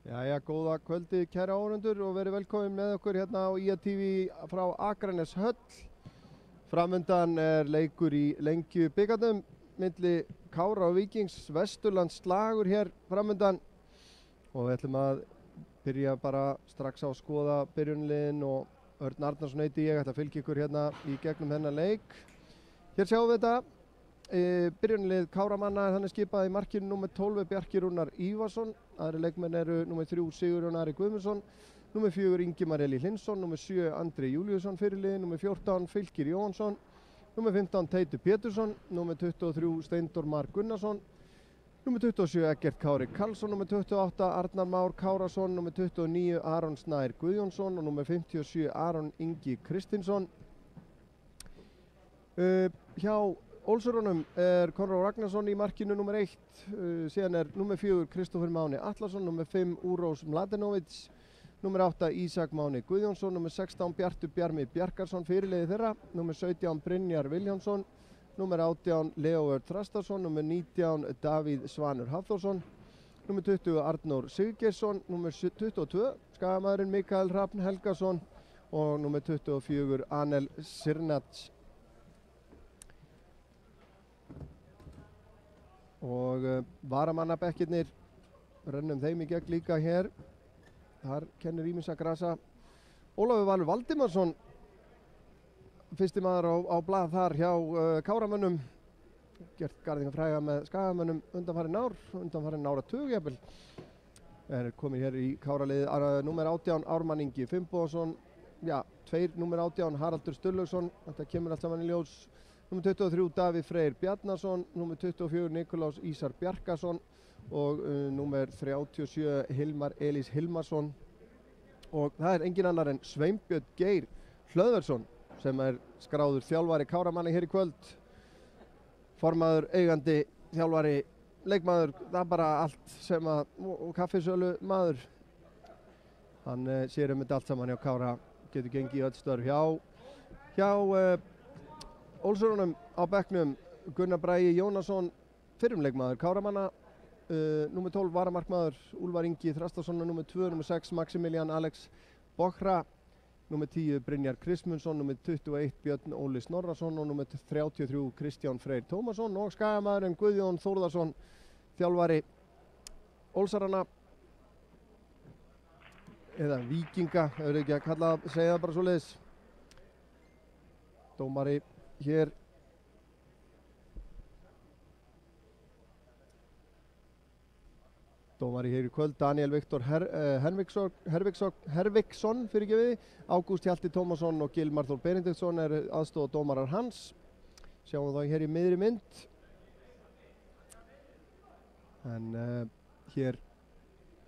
Jæja, góða kvöldi kæra áhorfendur og verið velkomin með okkur hérna á IA-TV frá Akraneshöll. Framundan er leikur í Lengju bikarnum milli Kára og Víkings, Vesturlands slagur hér framundan og við ætlum að byrja bara strax á að skoða byrjunarliðin og Örn Arnarsson heiti ég, ætla að fylgja ykkur hérna í gegnum þennan leik. Hér sjáum við þetta. Byrjunarlið Káramanna er þannig skipað í markinu númer 12 Bjarki Rúnar Ívarsson, aðri leikmenn eru númer 3 Sigurjón Ari Guðmundsson, númer 4 Ingimar Elí Hlynsson, númer 7 Andri Júliusson fyrirliði, númer 14 Fylkir Jónsson, númer 15 Teitur Pétursson, númer 23 Steindór Mar Gunnarsson, númer 27 Eggert Kári Karlsson, númer 28 Arnar Már Kárasson, númer 29 Aron Snær Guðjónsson og númer 57 Aron Ingi Kristinsson. Hjá Ólsurunum er Konráð Ragnarsson í markinu númer 1, síðan er númer 4 Kristófer Máni Atlason, númer 5 Úrós Mladenovic, númer 8 Ísak Máni Guðjónsson, númer 16 Bjartur Bjarmi Bjarkarsson fyrirliði þeirra, númer 17 Brynjar Viljánsson, númer 18 Leo Örn Þrastarsson, númer 19 Davíð Svanur Hafþórsson, númer 20 Arnór Sigurgeirsson, númer 22 skagamaðurinn Mikael Hrafn Helgason og númer 24 Anel Sirnats. Og varamannabekkirnir rennum þeim í gegn líka hér. Þar kennir ýmissa grasa. Ólafur Valur Valdimarsson, fyrsti maður á blað þar hjá Káramönnum, gert garðinga fræga með skagamönnum undanfarinn áratug jafnvel. Er komið hér í Káraliðið númer 18 Ármann Ingi Finnbogason, já, 2 númer 18 Haraldur Sturlaugsson, þetta kemur allt saman í ljós. Númer 23 Davíð Freyr Bjarnason, númer 24 Nikolás Ísar Bjarkason og númer 37 Hilmar Elís Hilmarsson. Og það er engin annar en Sveinbjörn Geir Hlöðversson sem er skráður þjálfari Káramanna hér í kvöld. Formaður, eigandi, þjálfari, leikmaður, það er bara allt sem að, og kaffisölu maður. Hann sér þetta allt saman hjá Kára, getur gengið í öll störf hjá Ólsurunum á bekknum Gunnar Bragi Jónasson, fyrrum leikmaður Káramanna, númer 12 varamarkmaður Úlfar Ingi Þrastarsson, númer 2, númer 6 Maximilian Alex Bochra, númer 10 Brynjar Kristmundsson, númer 21 Björn Óli Snorrason og númer 33 Kristján Freyr Tómasson og skagamaðurinn Guðjón Þórðarsson, þjálfari Ólsarana eða Víkinga, ef við ekki að segja það bara svoleiðis. Dómari hér í kvöld Daniel Viktor Herviksson fyrirgefiði, Ágúst Hjalti Tómasson og Gilmar Þór Benediktsson er aðstoðardómarar hans. Sjáum það hér í miðri mynd. En hér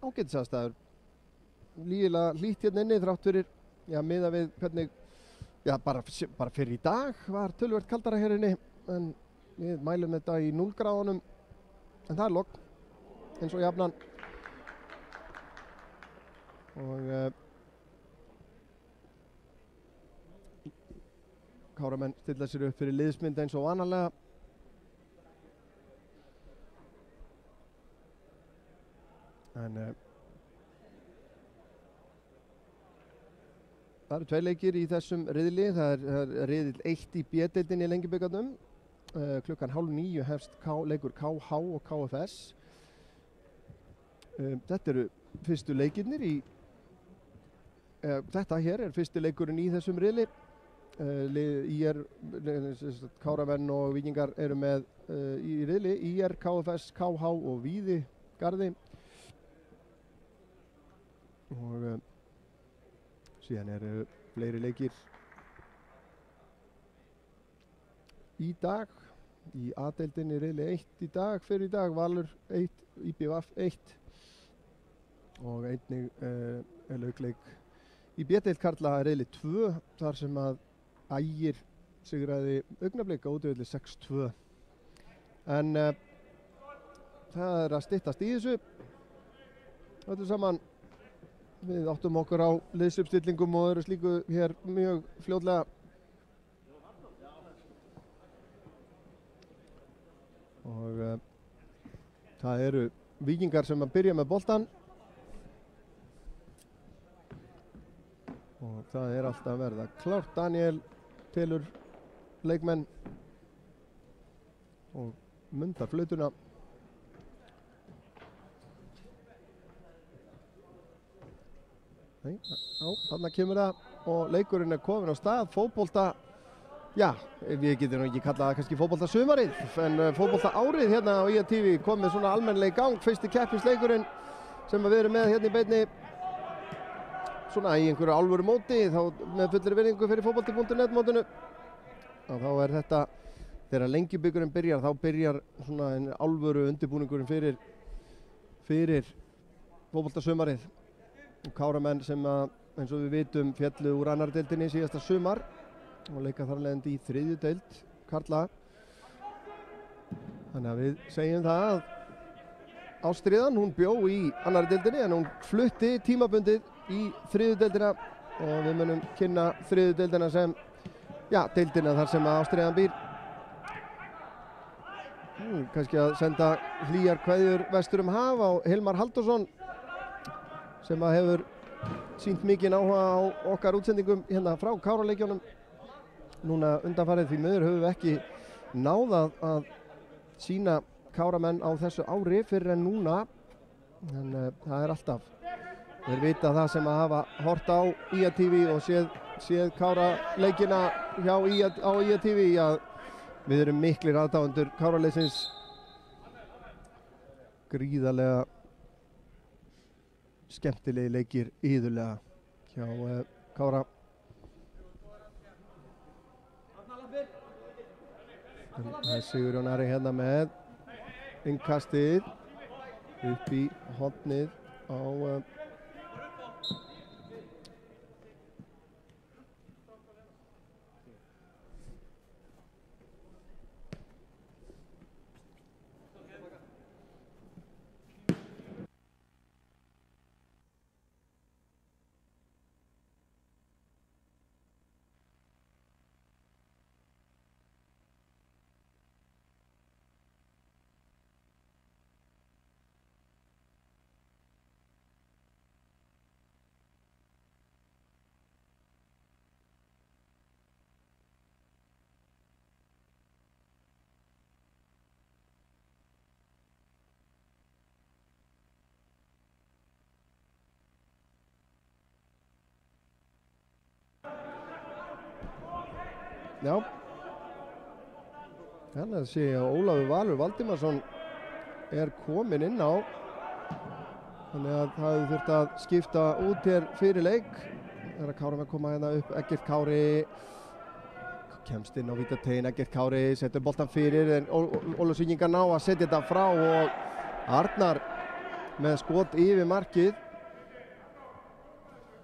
ágætisaðstæður, lígilega hlýtt hérna inni þrátt fyrir, já, miðað við hvernig, já, bara fyrir í dag var töluvert kaldara hér inni, en við mælum þetta í 0 gráðunum, en það er logn, eins og jafnan. Og Káramenn stilla sér upp fyrir liðsmynd eins og vanalega. En það eru 2 leikir í þessum riðli, það er riðill 1 í B-deildinni í Lengjubikarnum. Klukkan 8:30 hefst leikur KH og KFS. Þetta eru fyrstu leikirnir þetta hér er fyrsti leikurinn í þessum riðli. Káramenn og Víkingar eru með í riðli, IR, KFS, KH og Víði Garði. Og síðan eru fleiri leikir í dag í A-deildinni riðli 1 í dag, fyrir í dag Valur 1, IBVF 1 og einnig er laukleik í B-deild karla riðli 2 þar sem að Ægir sigraði Augnablik á útivelli 6-2. En það er að styttast í þessu öllu saman. Við áttum okkur á liðsuppstillingum og öðru slíku hér mjög fljótlega. Og það eru Víkingar sem að byrja með boltan. Það alltaf að verða klárt. Daniel telur leikmenn og mundar flautuna. Nei, þarna kemur það og leikurinn komin á stað. Fótbolta, já, við getum ekki kallað það kannski fótbolta sumarið, en fótbolta árið hérna á IATV kom með svona almennilega í gang. Fyrsti keppnisleikurinn sem við erum með hérna í beinni svona í einhverju alvöru móti, þá með fullri virðingu fyrir fótbolti.net mótinu. Og þá þetta, þegar Lengjubikarinn byrjar, þá byrjar svona alvöru undirbúningurinn fyrir fótbolta sumarið. Og Káramenn sem eins og við vitum féllu úr annar deildinni síðasta sumar og leika þar leiðandi í 3. deild karla. Þannig að við segjum það að Ástríðan, hún bjó í annar deildinni en hún flutti tímabundið í 3. deildina og við munum kynna 3. deildina sem, já, deildina þar sem Ástríðan býr. Kannski að senda hlýjar kveðjur vestur um haf á Hilmar Halldórsson sem hefur sýnt mikinn áhuga á okkar útsendingum hérna frá Káraleikjunum. Núna undanfarið því miður höfum við ekki náð að sýna Káramenn á þessu ári fyrir en núna, en það alltaf. Þeir vita það sem að hafa hort á IATV og séð Káraleikina á IATV að við erum miklir aðdáendur Káraleisins. Gríðarlega skemmtilegi leikir iðulega hjá Kára. Það Sigurjón Ari hérna með innkastið upp í hornið á Já, þannig að sé að Ólafur Valur Valdimarsson kominn inn á. Þannig að það hefur þurft að skipta út hér fyrir leik. Þegar Káramenn koma hérna upp, Eggert Kári kemst inn á vítateiginn, Eggert Kári setur boltan fyrir en Ólafsvíkingar ná að setja þetta frá og Arnar með skot yfir markið.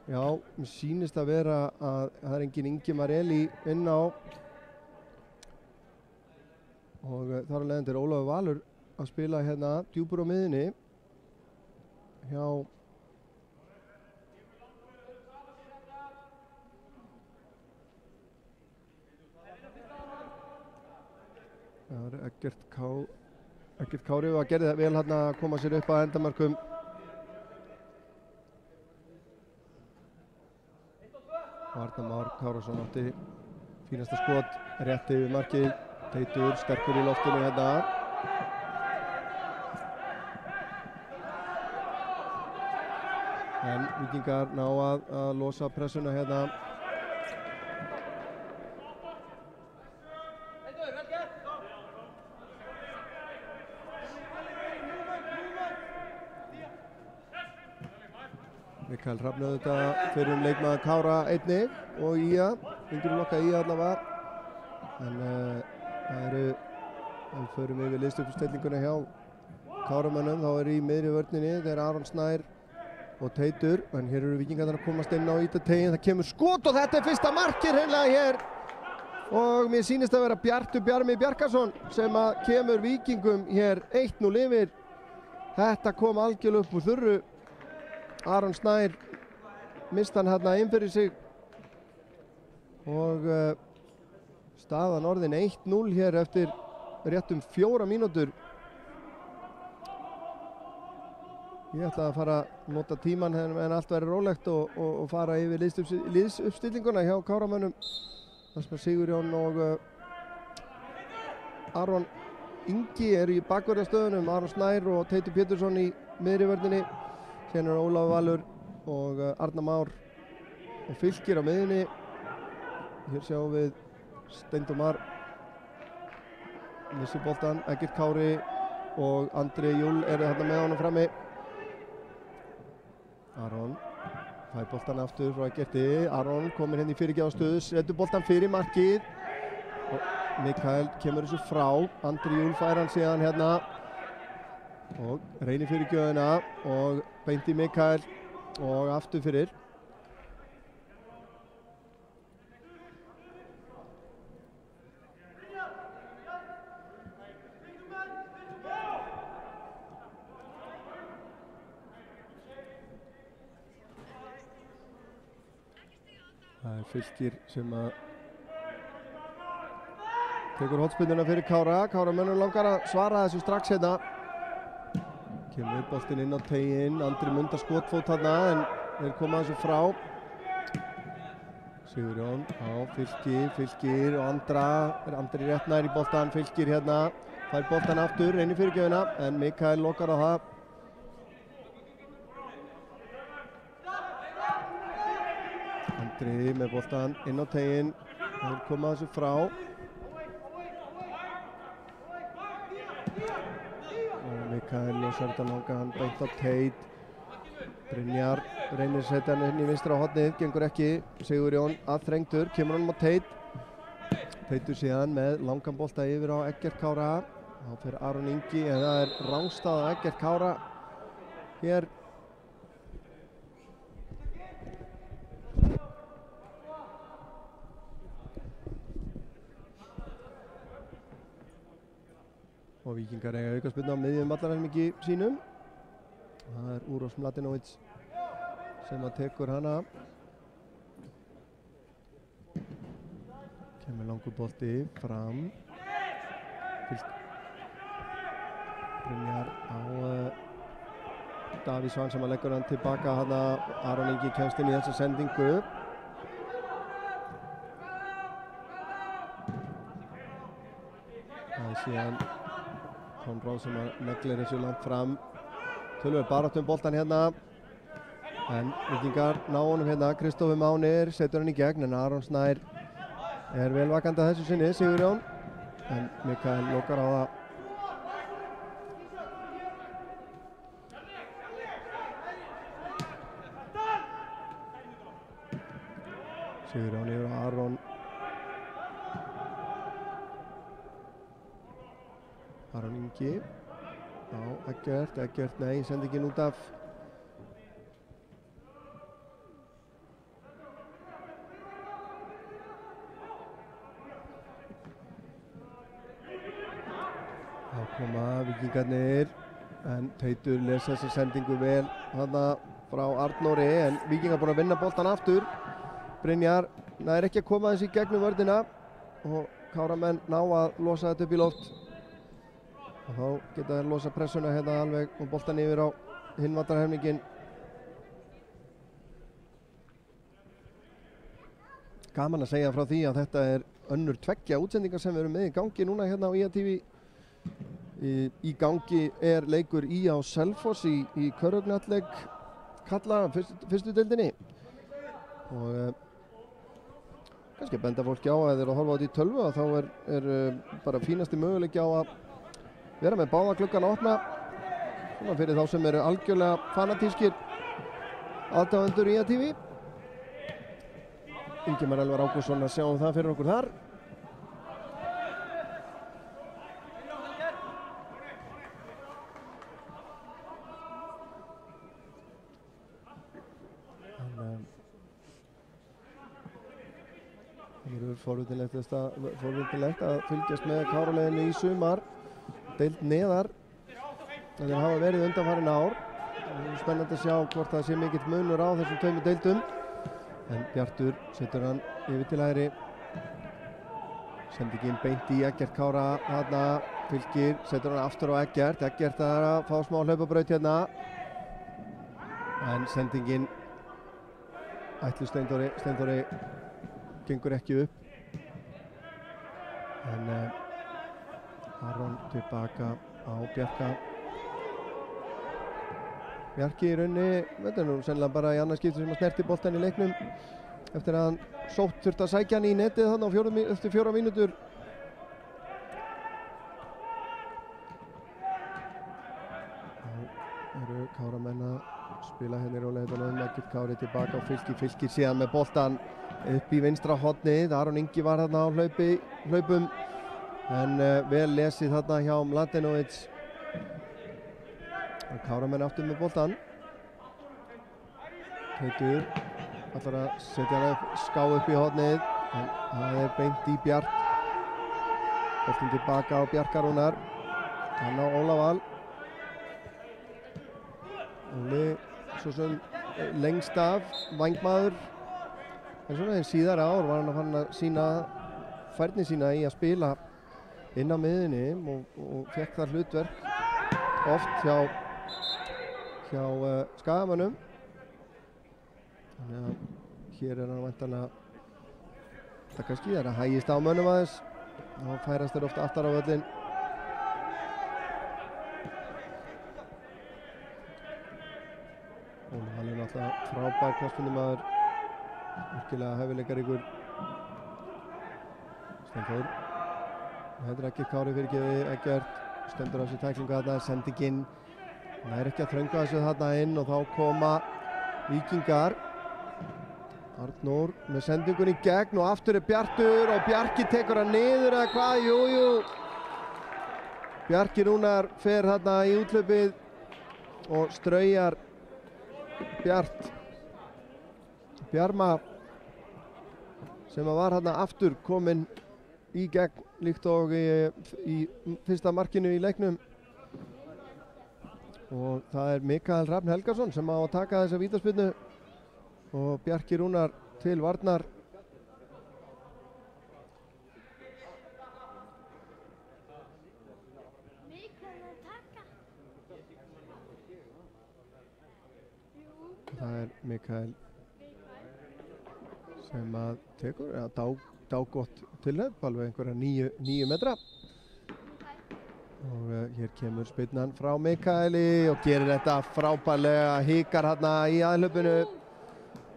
Já, mér sýnist að vera að það engin Ingimar Elí inn á og þar af leiðandi Ólafur Valur að spila hérna djúpur á miðjunni hjá Eggert Kári og gerði það vel hérna að koma sér upp að endamörkum. Arnar Már Kárásson átti fínasta skot rétt yfir markið. Teitur sterkur í loftinu hérna. En Víkingar ná að losa pressuna hérna. Mikael Hrafn auðvitað fyrir leikmaður Kára einnig og Ía, yngur lokka Ía allavega. En við förum yfir liðstöpustellinguna hjá Káramönnum, þá í miðri vörninni þeir Aron Snær og Teitur. En hér eru Víkingarnir að komast inn á vítateiginn, það kemur skot og þetta fyrsta markið hreinlega hér. Og mér sýnist að vera Bjarmi Bjarkarsson sem að kemur Víkingum hér 1-0 yfir. Þetta kom algjörlega upp úr þurru. Aron Snær mist hann hérna inn fyrir sig og staðan orðin 1-0 hér eftir rétt 4 mínútur Ég ætla að fara að nota tíman en allt verður rólegt og fara yfir liðsuppstillinguna hjá Káramönnum. Það sem Sigurjón og Aron Ingi eru í bakvörðastöðunum, Aron Snær og Teitur Pétursson í miðri vörninni. Síðan er Ólafur Valur og Arnar Már og Fylkir á miðjunni. Hér sjáum við Steindór Mar missi boltan, Eggert Kári og Andri Júl eru þarna með honum frammi. Aron fær boltan aftur frá Eggerti. Aron komir hérna í fyrirgjáðastöðu, setur boltan fyrir markið og Mikael kemur þessu frá. Andri Júl fær hann síðan hérna og reynir fyrirgjöðina og beint í Mikael og aftur fyrir. Það er Fylkir sem að tekur hornspyrnuna fyrir Kára. Káramönnum langar að svara þessu strax hérna. Kemur boltinn inn á teiginn, Andri Munda skotfót þarna en þeir koma þessu frá. Sigurjón á Fylkir og Andri rétt nær í boltan. Fylkir hérna, fær boltan aftur, reynir fyrirgjöfina en Mikael lokar á það. Andri með boltan inn á teiginn, þeir koma þessu frá. Og Mikael losar þetta langan beint á Teit. Brynjar reynir að setja hann inn í vinstra hornið, gengur ekki. Sigurjón aðþrengdur, kemur hann á Teit. Teitur síðan með langan bolta yfir á Eggert Kára. Þá fyrir Aron Ingi, en það er rangstað á Eggert Kára. Hér og Víkingar eiga aukaspyrnu á miðjum vallarhelmingi sínum. Það er Uroš Mladenović sem að tekur hana. Kemur langur bolti fram. Brynjar á Davíðsson sem að leggur hann tilbaka hana. Aron Ingi kemst inn í þessa sendingu. Það er síðan Konráð sem að neglir þessu langt fram. Tölvöld baráttu boltan hérna en Víkingar ná honum hérna. Kristófur Mánir setur hann í gegn en Aron Snær er vel vakandi að þessu sinni. Sigurjón en Mikael lokar á það. Sigurjón yfir á Aron Ingi á Eggert, nei, sendingin út af. Þá koma Víkingarnir en Teitur les þessa sendingu vel þarna frá Arnóri en Víkingar búin að vinna boltan aftur. Brynjar nær ekki að koma þessi í gegnum vörnina og Káramenn ná að losa þetta upp í loft. Og þá geta þeir losa pressuna hérna alveg og boltan yfir á hinn vallarhelminginn. Gaman að segja frá því að þetta er önnur tveggja útsendingar sem við erum með í gangi núna hérna á IATV. Í gangi er leikur á Selfoss í körfuboltaleik karla fyrstu deildinni. Og kannski benda fólki á að þeir eru að horfa á þetta í tölvu og þá er bara fínasti möguleiki á að vera með báða gluggana opna. Svona fyrir þá sem eru algjörlega fanatískir aðdáendur IATV. Ingimar Elvar Ágústsson að sjá það fyrir okkur þar. Það verður forvitnilegt að fylgjast með Káraleiðinu í sumar. Deild neðar en þeir hafa verið undanfarin ár. Það er spennandi að sjá hvort það sé mikill munur á þessum tveimur deildum. En Bjartur setur hann yfir til hægri. Sendingin beint í Eggert Kára þarna. Fylkir setur hann aftur á Eggert. Eggert er að fá smá hlaupabraut hérna. en sendingin ætli Steindóri gengur ekki upp en Aron tilbaka á Bjarka. Bjarki í rauninni, þetta nú sennilega bara í annað skipti sem að snerti boltann í leiknum eftir að hann þurfti að sækja hann í netið þarna eftir 4 mínútur. Þá eru Káramenn að spila hérna í rólegheitunum. Eggerts Kári tilbaka á Fylkir síðan með boltan upp í vinstra hornið. Aron Ingi var þarna á hlaupum en vel lesið þarna hjá Mladenovic. Káramenn aftur með boltan. Teitur ætlar að setja hann upp, ská upp í hornið en það er beint í Bjart. Boltin tilbaka á Bjarka Rúnar. Hann á Óla Val. Óli svo sem lengst af vængmaður en svona en síðar ár var hann að fara að sína færni sína í að spila inn á miðjunni og fékk þar hlutverk oft hjá Skagamönnum. Þannig að hér er hann væntanlega það kannski að hægist á mönnum aðeins og færast þeir ofta aftar á völlinn. Og hann er náttúrulega frábær knattspyrnumaður, virkilega hæfileikaríkur. Steindór, þetta er Eggerts Kári fyrirgefi, Eggert stendur á sér tæklingu þarna, sendinginn, hann er ekki að þrönga þessu þarna inn og þá koma Víkingar. Arnór með sendingun í gegn og aftur er Bjartur og Bjarki tekur hann niður eða hvað, jú. Bjarki Rúnar fer þarna í úthlaupið og straujar Bjarma sem var þarna aftur kominn í gegn líkt og í fyrsta markinu í leiknum. Og það er Mikael Hrafn Helgason sem á að taka þessa vítaspyrnu og Bjarki Rúnar til varnar. Það er Mikael sem að tekur dágott tilhlaup, alveg einhverja 9 metra. Og hér kemur spyrnan frá Mikaeli og gerir þetta frábærlega, hikar hérna í aðhlaupinu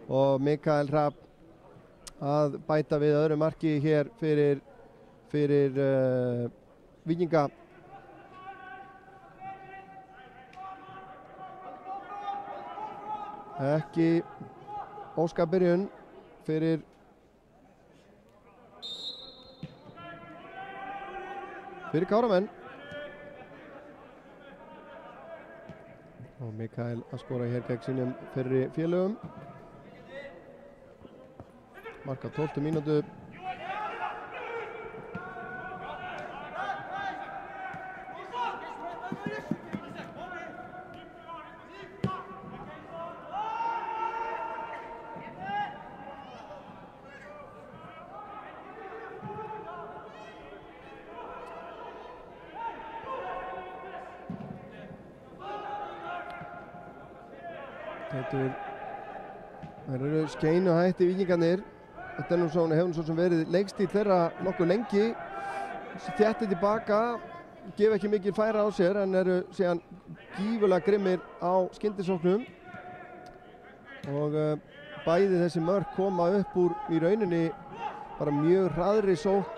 og Mikael Hrafn að bæta við öðru marki hér fyrir Víkinga. Ekki óska byrjun fyrir Káramenn. Og Mikael að skora hér gegn sínum fyrri félögum. Mark á 12. mínútu. Það eru skeinuhætti Víkingarnir. Þetta er nú svona, hefur svo sem verið leikstíl þeirra nokkuð lengi. Þéttið tilbaka, gefa ekki mikil færa á sér en eru síðan gífurlega grimmir á skyndisóknum. Og bæði þessi mörk koma upp úr í rauninni bara mjög hraðri sókn.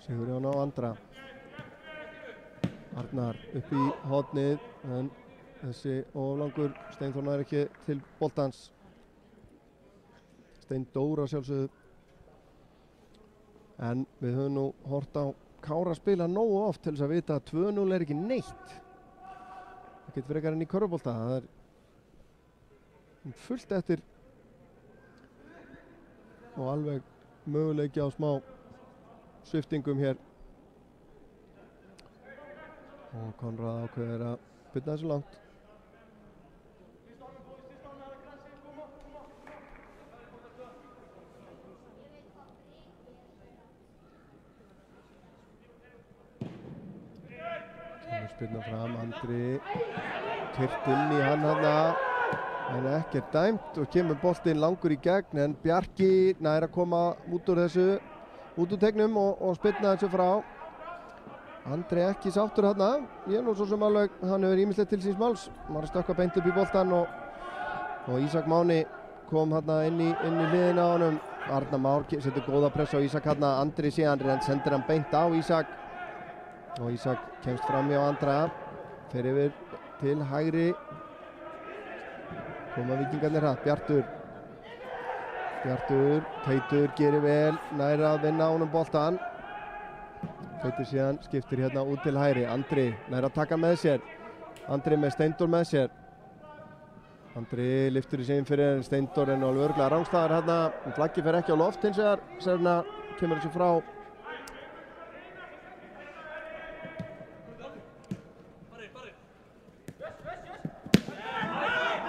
Sigurjón á andra. Arnar upp í hornið en þessi oflangur Steindór nær ekki til boltans. Steindór að sjálfsögðu. En við höfum nú hort á Kára spila nógu oft til þess að vita að 2-0 er ekki neitt. Það getur frekar enn í körfubolta. Það er fullt eftir og alveg möguleiki á smá sviftingum hér. Og Konráð ákveður að byrna þessu langt. Kemur spyrna fram, Andri kyrt inn í hann en ekkert dæmt og kemur boltinn langur í gegn en Bjarki nær að koma út úr tegnum og spyrna þessu frá. Andri ekki sáttur þarna, ég nú svo sem alveg, hann hefur ýmislegt til síns máls, maður stökkva beint upp í boltan og Ísak Máni kom þarna inn í hliðina á honum. Arnar Már setur góða press á Ísak þarna, Andri síðan sendir hann beint á Ísak og Ísak kemst fram hjá Andra, fer yfir til hægri, koma Víkingarnir hratt, Bjartur, Teitur gerir vel, nær að vinna honum boltan. Teitur síðan skiptir hérna út til hægri, Andri nær að taka með sér, Andri með Steindór með sér. Andri lyftur í sig inn fyrir Steindór en alveg örglega rangstæðar hérna, flaggi fer ekki á loft hins vegar, Serna kemur þessu frá.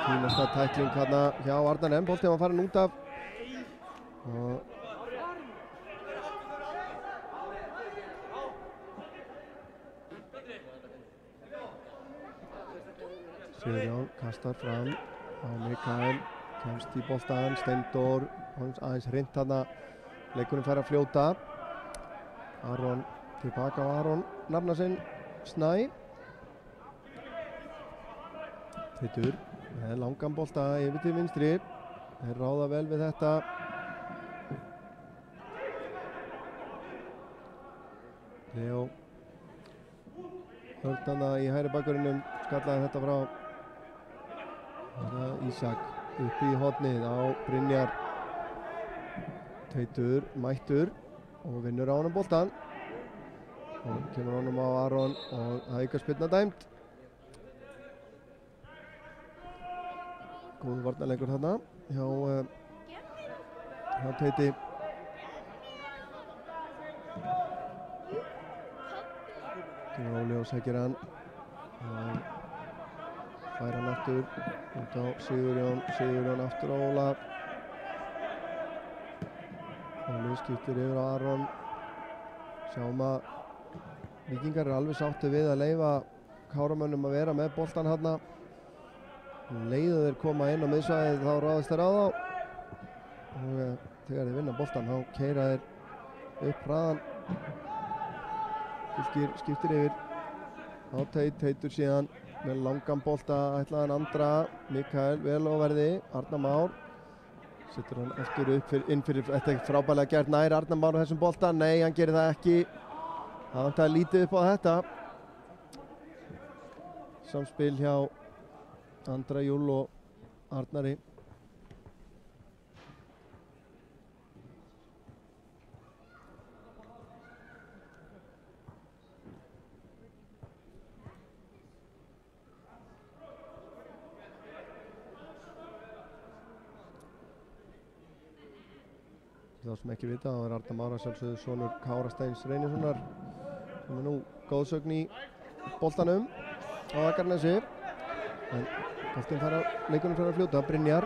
Fínasta tækling hérna hjá Arnar M, boltinn var farin út af. Sigurjón kastar fram á Mikael, kemst í boltan, Steindór, aðeins hreint þarna, leikurinn fær að fljóta. Aron tilbaka á Aron, nafna sinn, Snæ. Teitur með langan bolta yfir til vinstri, þeir ráða vel við þetta. Leo hörðana í hægri bakverðinum, skallaði þetta frá. Ísak upp í hornið á Brynjar. Teitur mættur og vinnur á honum boltan og kemur honum á Aron og það aukaspyrna dæmd. Góður varnarleikur þarna hjá Teiti. Kemur Óli og sækir hann og fær hann aftur út á Sigurjón aftur á Óla. Óli skiptir yfir á Aron. Sjáum að Víkingar alveg sáttu við að leyfa Káramönnum að vera með boltan hérna. Leiðu þeir koma inn á miðsvæðið þá ráðast þeir á þá og þegar þeir vinna boltan þá keyra þeir upp hraðan. Fylkir skiptir yfir á Teitur síðan með langan bolta, ætlaðan Andra, Mikael vel á verði, Arnar Már setur hann eftir upp inn fyrir, þetta er frábærlega gert, nær Arnar Már á þessum bolta, nei hann gerir það ekki, það vantar lítið upp á þetta. Samspil hjá Andra Júl og Arnari. Þá sem ekki vita, þá er Arnar Már sjálfsögðu sonur Kára Steins Reynissonar sem er nú góðsögn í boltanum á Akarnesi. En leikunum fer að fljóta, Brynjar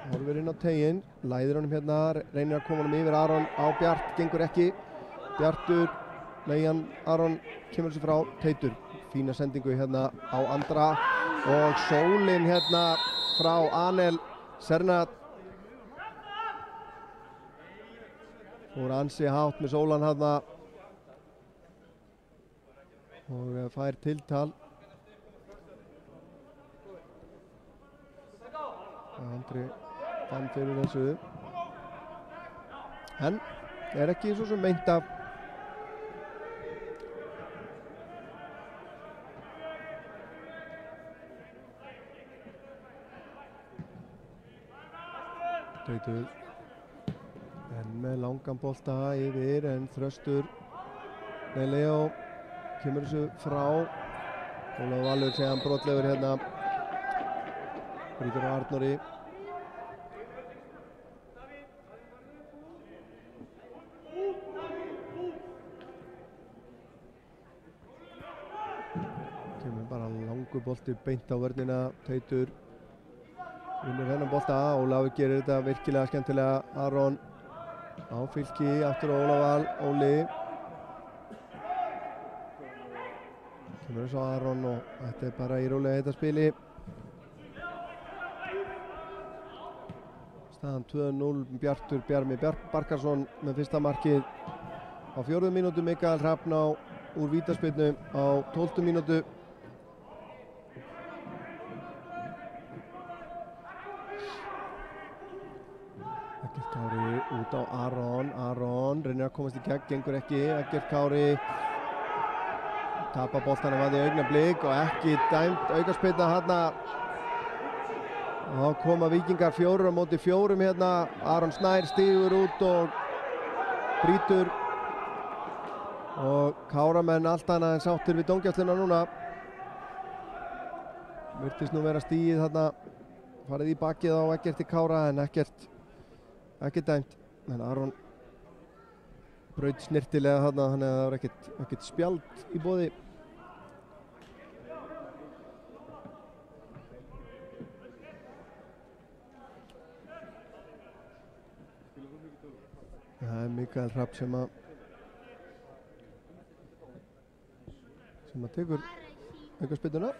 horfir inn á teiginn, læðir honum hérna, reynir að koma honum yfir Aron á Bjart, gengur ekki. Bjartur, leiðan Aron kemur sér frá, Teitur, fína sendingu hérna á Andra og sólin hérna frá Anel Sernat. Fór ansi hátt með sólan hérna og fær tiltal. Andri fann fyrir þessu en er ekki svo sem meint af. Teitur en með langan bolta yfir en Þröstur með Leo kemur þessu frá. Ólafur Valur segja hann brotlegur hérna, brýtur á Arnóri. Kemur bara langur bolti beint á vörnina. Teitur vinnur þennan bolta, Ólafur gerir þetta virkilega skemmtilega. Aron á Fylki, aftur á Ólafur Val, Óli Kemur svo Aron og þetta bara í rólega heita spili. Staðan 2-0, Bjartur Bjarmi Barkarsson með fyrsta markið á 4. mínútu, Mikael Hrafn úr vítaspyrnu á 12. mínútu. Eggert Kári út á Aron reynir að komast í gegn, gengur ekki. Eggert Kári tapar boltanum að í augnablik og ekki dæmt aukaspyrna þarna. Þá koma Víkingar 4 á móti 4 hérna. Aron Snær stígur út og brýtur og Káramenn allt annað en sáttir við dómgæsluna núna. Virtist nú vera stíið þarna, farið í bakið á Eggerti Kára en ekkert dæmt. En Aron braut snirtilega þarna, þannig að það var ekkert spjald í boði. Það er Mikael Hrafn sem að tekur aukaspyrnuna.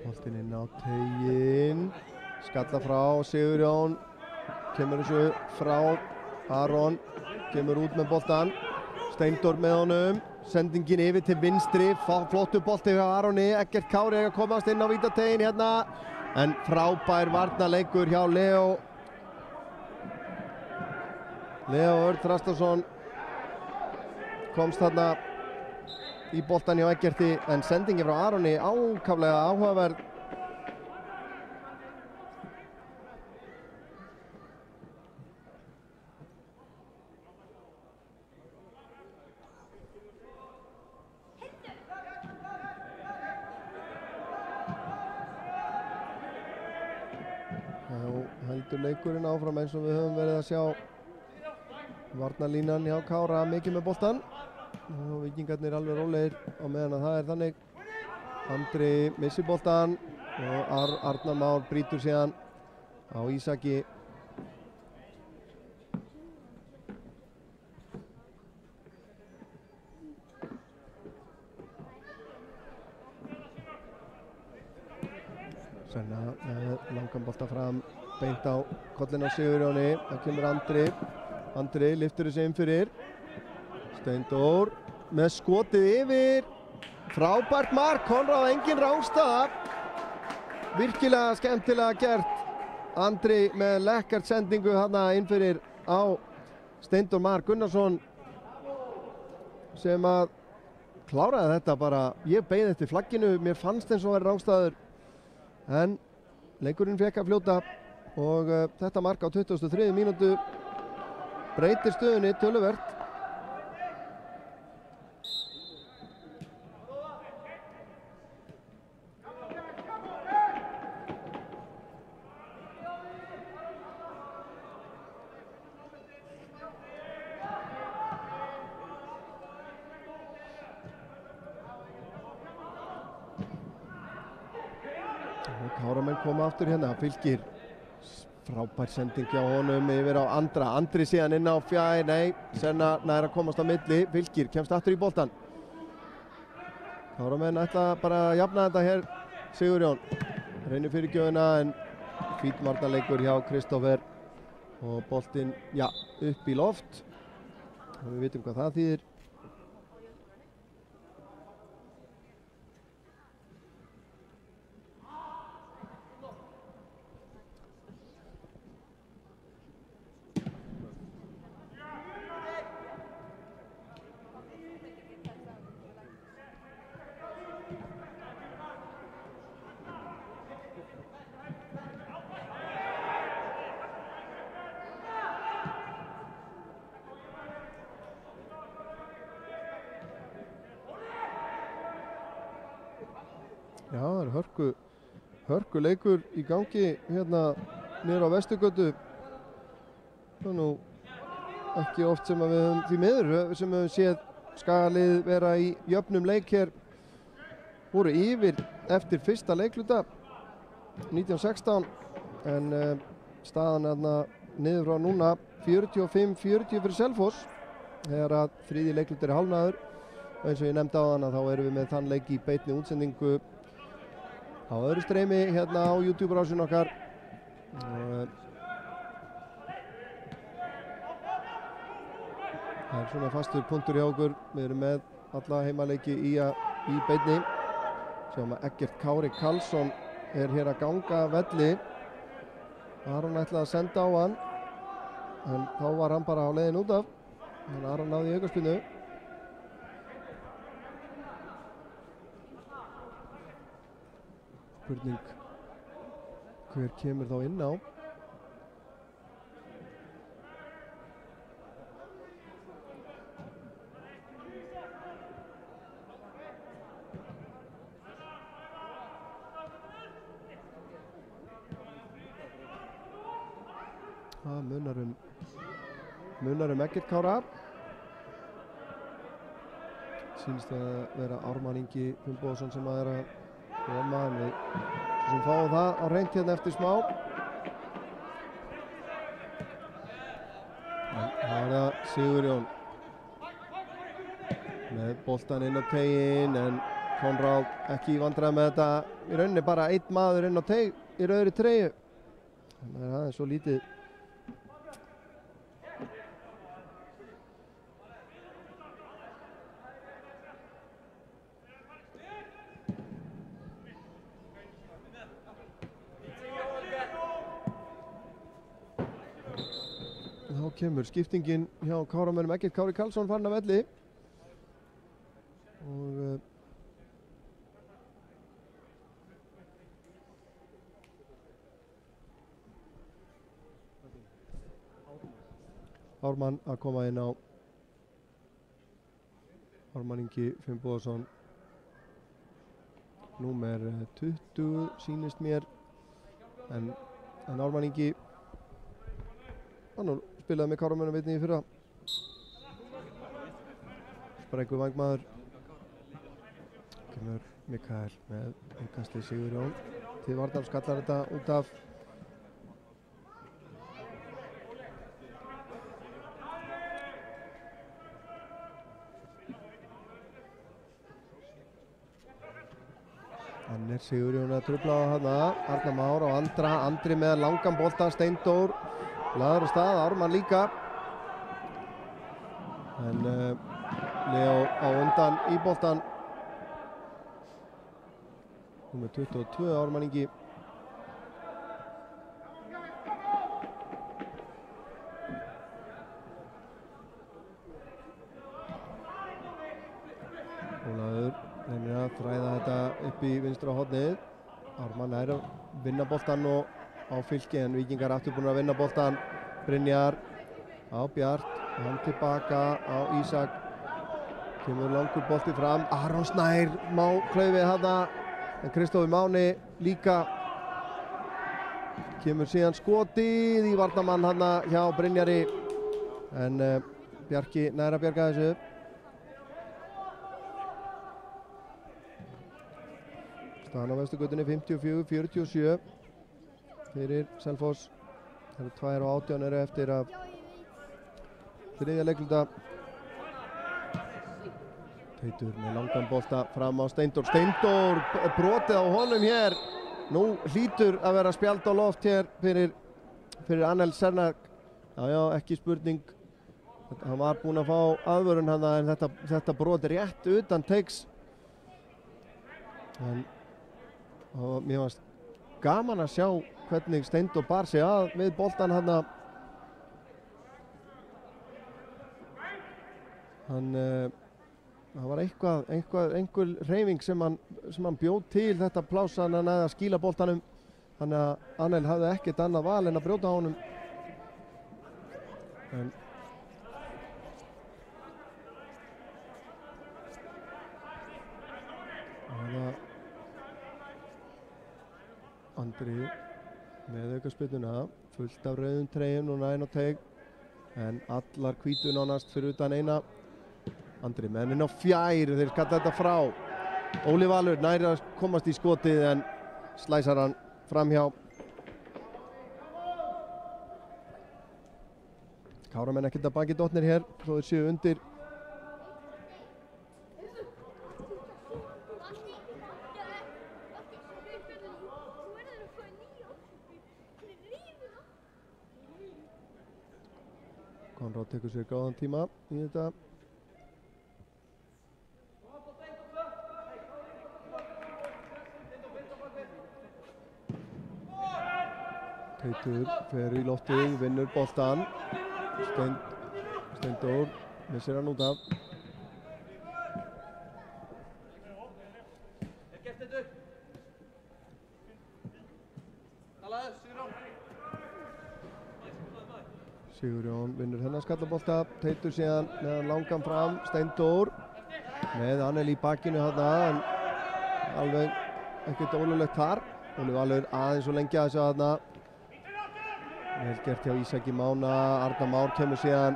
Boltinn inn á teiginn, skalla frá Sigurjón, kemur þessu frá Aron, kemur út með boltan. Steindór með honum, sendingin yfir til vinstri, flottur bolti hjá Aroni. Eggert Kári að komast inn á vítateiginn hérna, en frábær varnarleikur hjá Leo Örn Þrastarsson komst þarna í boltan hjá Eggerti, en sendingin frá Aroni ákaflega áhugaverð. Heldur leikurinn áfram eins og við höfum verið að sjá. Varnarlínan hjá Kára mikið með boltan og Víkingarnir alveg rólegir á meðan að það er þannig. Andri missir boltan og Arnar Már brýtur síðan á Ísaki. Senna með langan bolta fram, beint á kollin á Sigurjóni. Það kemur Andri lyftur þessu inn fyrir. Steindór með skotið yfir. Frábært mark, Konráð, engin rángstaða. Virkilega skemmtilega gert. Andri með lekkert sendingu þarna inn fyrir á Steindór Mar Gunnarsson sem að kláraði þetta bara. Ég beið eftir flagginu, mér fannst eins og verið rángstaður. En leikurinn fekk að fljóta og þetta mark á 23. mínútu breytir stöðunni töluvert. Káramenn koma aftur hérna, Fylkir frábær sending hjá honum yfir á Andri síðan inn á Senna nær að komast á milli. Fylkir kemst aftur í boltan. Káramenn ætla bara að jafna þetta hér. Sigurjón reynir fyrir gjöfuna en fínn varnarleikur hjá Kristófer og boltinn upp í loft og við vitum hvað það þýðir. Já, það er hörku leikur í gangi hérna niður á Vesturgötu. Það er nú ekki oft sem að við höfum því miður sem við höfum séð Skagalið vera í jöfnum leik hér, voru yfir eftir fyrsta leikluta 1916 en staðan þarna niður frá núna 45-40 fyrir Selfoss þegar að þriðji leikluti hálfnaður og eins og ég nefndi á þann þá erum við með þann leik í beinni útsendingu á öðru streymi hérna á YouTube-rásin okkar. Það er svona fastur punktur hjá okkur, við erum með alla heimaleiki í beinni. Sjáum að Eggert Kári Karlsson er hér að ganga velli. Aron ætlaði að senda á hann en þá var hann bara á leiðin út af. En Aron náði í aukaspyrnu. Spurning hver kemur þá inn á. Það munar Eggert Kára. Sýnist að vera Ármann Ingi Finnbogason sem að er að koma en við sem fáum það á hreint hérna eftir smá. Það er það Sigurjón með boltan inn á teiginn en Konráð ekki í vandræðum með þetta. Í rauninni bara einn maður inn á teig í rauðri treyju. Þannig að það er svo lítið. Þá kemur skiptingin hjá Káramönnum. Eggert Kári Karlsson farin af velli og Ármann að koma inn á. Ármann Ingi Finnbogason númer 20 sýnist mér en Ármann Ingi hann spilaði með Káramönnum einnig í fyrra. Sprækur vængmaður. Kemur Mikael með innkastið Sigurjón til varnar, skallar þetta út af. Hann er Sigurjón að trufla á hana. Arnar Már á Andri með langan bolta. Steindór laður á stað, Ármann líka en Leo á undan í boltan. Númer 22 Ármann Ingi. Ólafur reynir að þræða þetta upp í vinstra hornið. Ármann er að vinna boltan og á Fylki en Víkingar aftur búin að vinna boltan. Brynjar á Bjart, hann tilbaka á Ísak. Kemur langur bolti fram. Aron Snær má klaufið hana en Kristófi Máni líka. Kemur síðan skotið í varnarmann hana hjá Brynjari en Bjarki nær að bjarga þessu. Staðan á Vesturgötunni 54-47 fyrir Selfoss. Það eru 2 og 18 eru eftir af þriðja leikluta. Teitur með langan bolta fram á Steindór. Steindór brotið á honum hér. Nú hlýtur að vera spjald á loft hér fyrir Annel Sernak. Já, ekki spurning. Hann var búinn að fá aðvörun hann en þetta brot er rétt utan teiks. En mér varst gaman að sjá hvernig Steindór bar sig að við boltan hann. Það var einhver hreyfing sem hann bjóð til þetta pláss hann að skýla boltanum. Þannig að Annel hafði ekkert annað val en að brjóta á honum. En Andri með aukaspyrnuna, fullt af rauðum treyjum núna inn á teig en allar hvítu nánast fyrir utan eina Andri menn inn á fjær, þeir skalla þetta frá. Óli Valur nær að komast í skotið en slæsar hann framhjá. Káramenn ekkert að baki dottnir hér, þó þeir séu undir. Konráð tekur sér góðan tíma í þetta. Teitur fer í loftið, vinnur boltan. Steindór missir hann út af. Sigurjón vinnur hennar skallabolta. Teitur síðan með hann langan fram. Steindór með Annel í bakinu þarna en alveg ekkert ólulegt þar. Óli Valur aðeins og lengja þessu þarna. Vel gert hjá Ísaki Mána, Arnar Már kemur síðan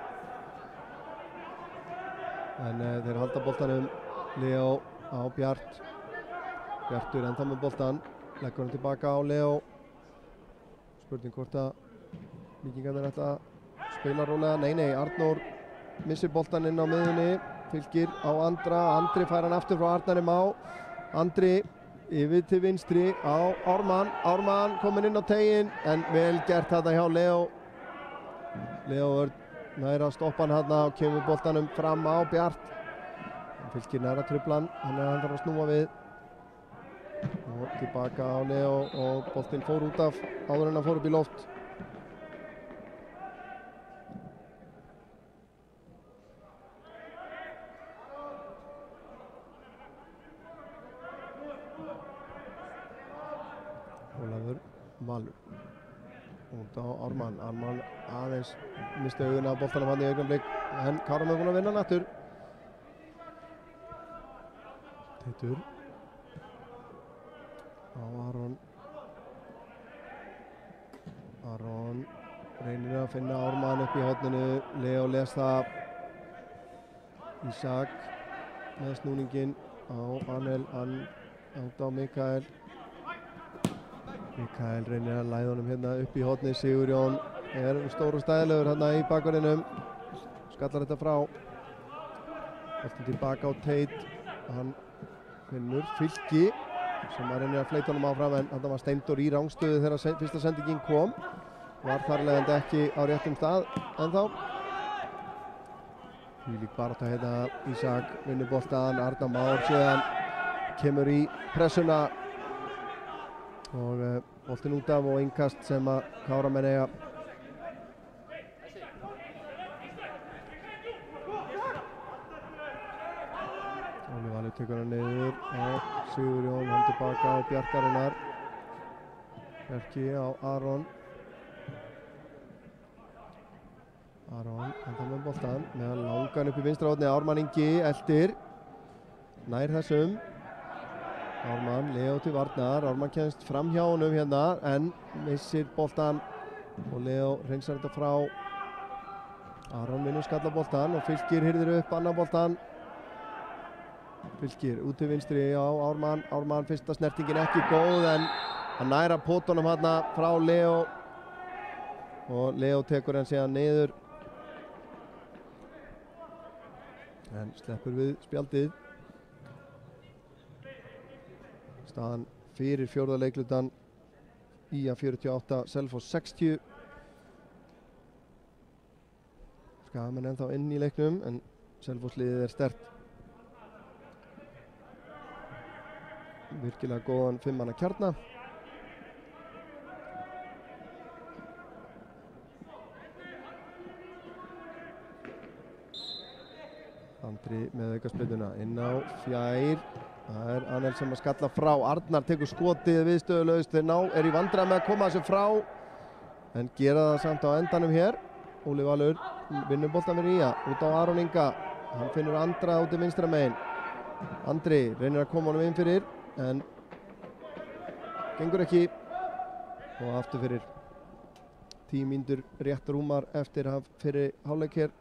en þeir halda boltanum. Leo á Bjart. Bjartur ennþá með boltan, leggur hann tilbaka á Leo. Spurning hvort að Víkingarnir ætla að spila rólega. Nei, Arnór missir boltan inn á miðjunni, Fylkir á Andra. Andri fær hann aftur frá Arnari Má. Andri yfir til vinstri á Ármann. Ármann kominn inn á teginn en vel gert þetta hjá Leo. Leo Örn nær að stoppa hann þarna og kemur boltanum fram á Bjart. Fylkir nær að trufla hann, hann þarf að snúa við. Og tilbaka á Leo og boltinn fór út af áður en hann fór upp í loft. Ólafur Valur út á Ármann. Ármann aðeins misti augun af boltanum hann í augnablik en Káramenn búinn að vinna nattur. Teitur á Aron. Aron reynir að finna Ármann upp í horninu. Leo les það. Ísak með snúningin á Annel, átt á Mikael. Mikael reynir að læða honum hérna upp í hornið. Sigurjón stór og stæðilegur hérna í bakverðinum. Skallar þetta frá. Boltinn tilbaka á Teit. Hann finnur Fylki sem að reynir að fleita honum áfram en þetta var Steindór í rangstöðu þegar fyrsta sendingin kom. Var þarlegandi ekki á réttum stað ennþá. Þvílík barátta hérna. Ísak vinnur boltan. Arnar Már síðan kemur í pressuna. Og boltinn út af og innkast sem að Káramenn eiga. Óli Valur tekur hann niður og Sigurjón hann tilbaka á Bjarkarinnar. Bjarki á Aron. Aron enda með boltan með langan upp í vinstra horni. Ármann Ingi eldir. Nær þessum. Ármann, Leo til varnar. Ármann kemst fram hjá honum hérna en missir boltan og Leo hreinsar þetta frá. Aron vinnur skallaboltan og Fylkir hirðir upp annan boltan. Fylkir út til vinstri á Ármann. Ármann fyrsta snertingin ekki góð en hann nær að pota honum hérna frá Leo og Leo tekur hann síðan niður en sleppur við spjaldið. Staðan fyrir fjórða leiklutan IA 48, Selfoss 60. Skagamenn ennþá inn í leiknum en Selfoss liðið er sterkt. Virkilega góðan fimmmanna kjarna. Andri með aukaspyrnuna inn á fjær. Það er Annel sem að skalla frá. Arnar tekur skotið viðstöðulaust. Þeir er í vandræðum með að koma þessu frá en gera það samt á endanum hér. Óli Valur vinnur boltan með IA út á Aron Inga. Hann finnur Andra út í vinstra megin. Andri reynir að koma honum inn fyrir en gengur ekki og aftur fyrir 10 mínútur rétt rúmar eftir að fyrir hálfleik hér.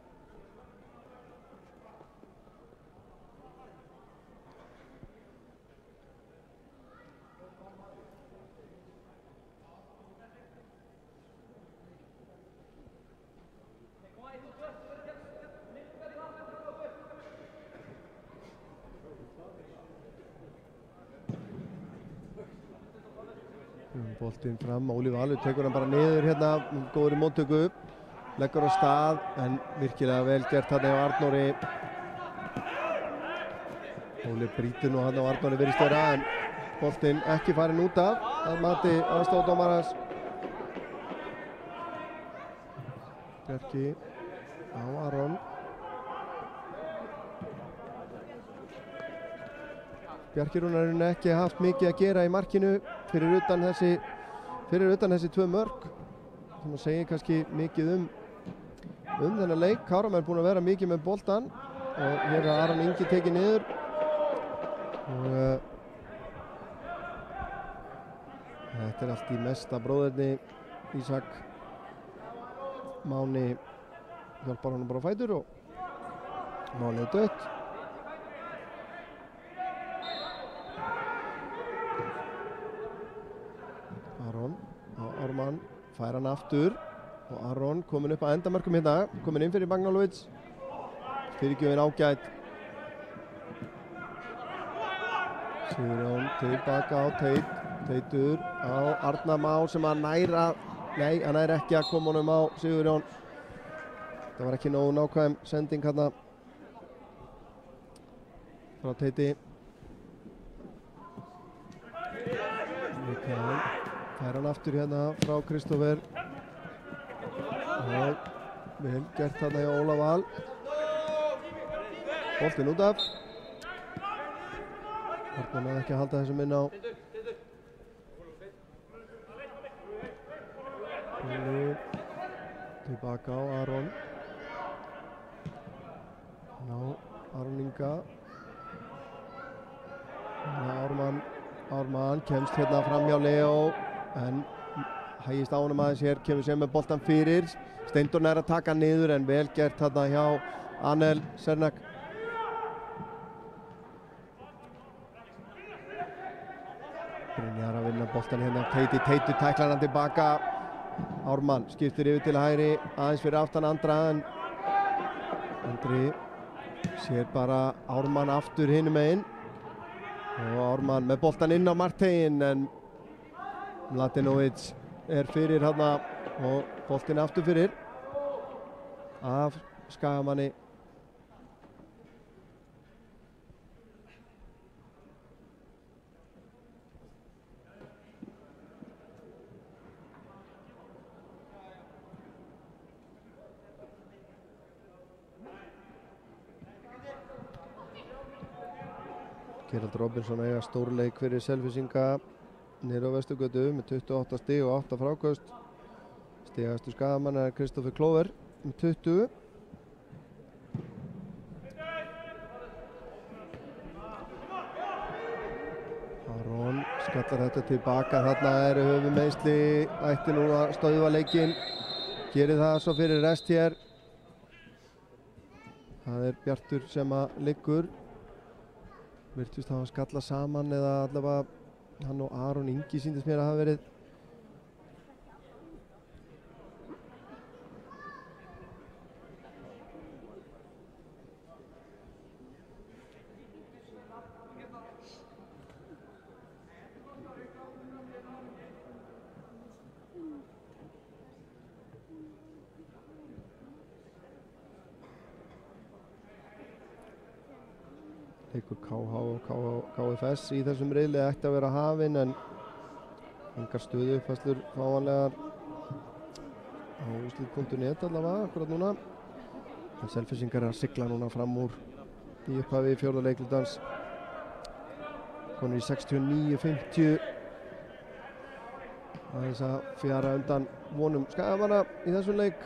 Boltinn fram, Óli Valur tekur hann bara niður hérna, góður í móttöku, leggur á stað, en virkilega vel gert þarna hjá Arnóri. Óli brýtur nú hann á Arnóri virðist vera, en boltinn ekki farin út af, að mati aðstoðardómarans. Bjarki á Aron. Bjarki Rúnarinn ekki haft mikið að gera í markinu fyrir utan þessi 2 mörk, sem að segja kannski mikið um þennan leik. Káramenn er búin að vera mikið með boltan og hér er Aron Ingi tekið niður og þetta er allt í mesta bróðerni. Ísak Máni hjálpar honum bara á fætur og Máni er dött. Aron á Ármann, fær hann aftur og Aron komin upp að endamörkum hérna, komin inn fyrir Magnálovic. Fyrirgjöfin ágæt. Sigurjón tilbaka á Teitur á Arnar Má sem að hann nær ekki að koma honum á Sigurjón. Það var ekki nógu nákvæm sending hérna frá Teiti. Mikael fær hann aftur hérna frá Kristófer og vel gert hérna hjá Óla Val. Boltinn út af. Arnar náði ekki að halda þessum inn á. Tilbaka á Aron. Aron Inga. Ármann kemst hérna fram hjá Leo, en hægist á honum aðeins hér, kemur sem með boltan fyrir. Steindorn er að taka niður, en vel gert þarna hjá Anel Sernak. Brynjar að vinna boltan hérna. Teitur tæklar hann tilbaka. Ármann skiptir yfir til hægri, aðeins fyrir aftan Andra, en Andri sér bara Ármann aftur hinum megin. Og Ármann með boltan inn á Martein, en Mladenovic er fyrir hérna og boltinn aftur fyrir af Skagamanni. Gerald Robinson eiga stórleik fyrir Selfyssinga niður á Vesturgötu með 28 stig og 8 fráköst. Stigastur Skagamann er Kristoffer Klóver með 20. Aron skallar þetta tilbaka, þarna eru höfuðmeiðsli, ætti nú að stöðva leikinn, gerir það svo fyrir rest hér. Það er Bjartur sem að liggur, virtust hafa skallað saman, eða allavega hann og Aron Ingi sýndist mér að hafa verið. Leikur KH og KFS í þessum riðli ætti að vera hafinn, en engar stöðu uppfærslur fáanlegar á úrslit.net allavega akkurat núna. En Selfyssingar er að sigla núna fram úr í upphafi fjórða leikhlutans. Konur í 69-50. Aðeins að fjara undan vonum Skagamanna í þessum leik.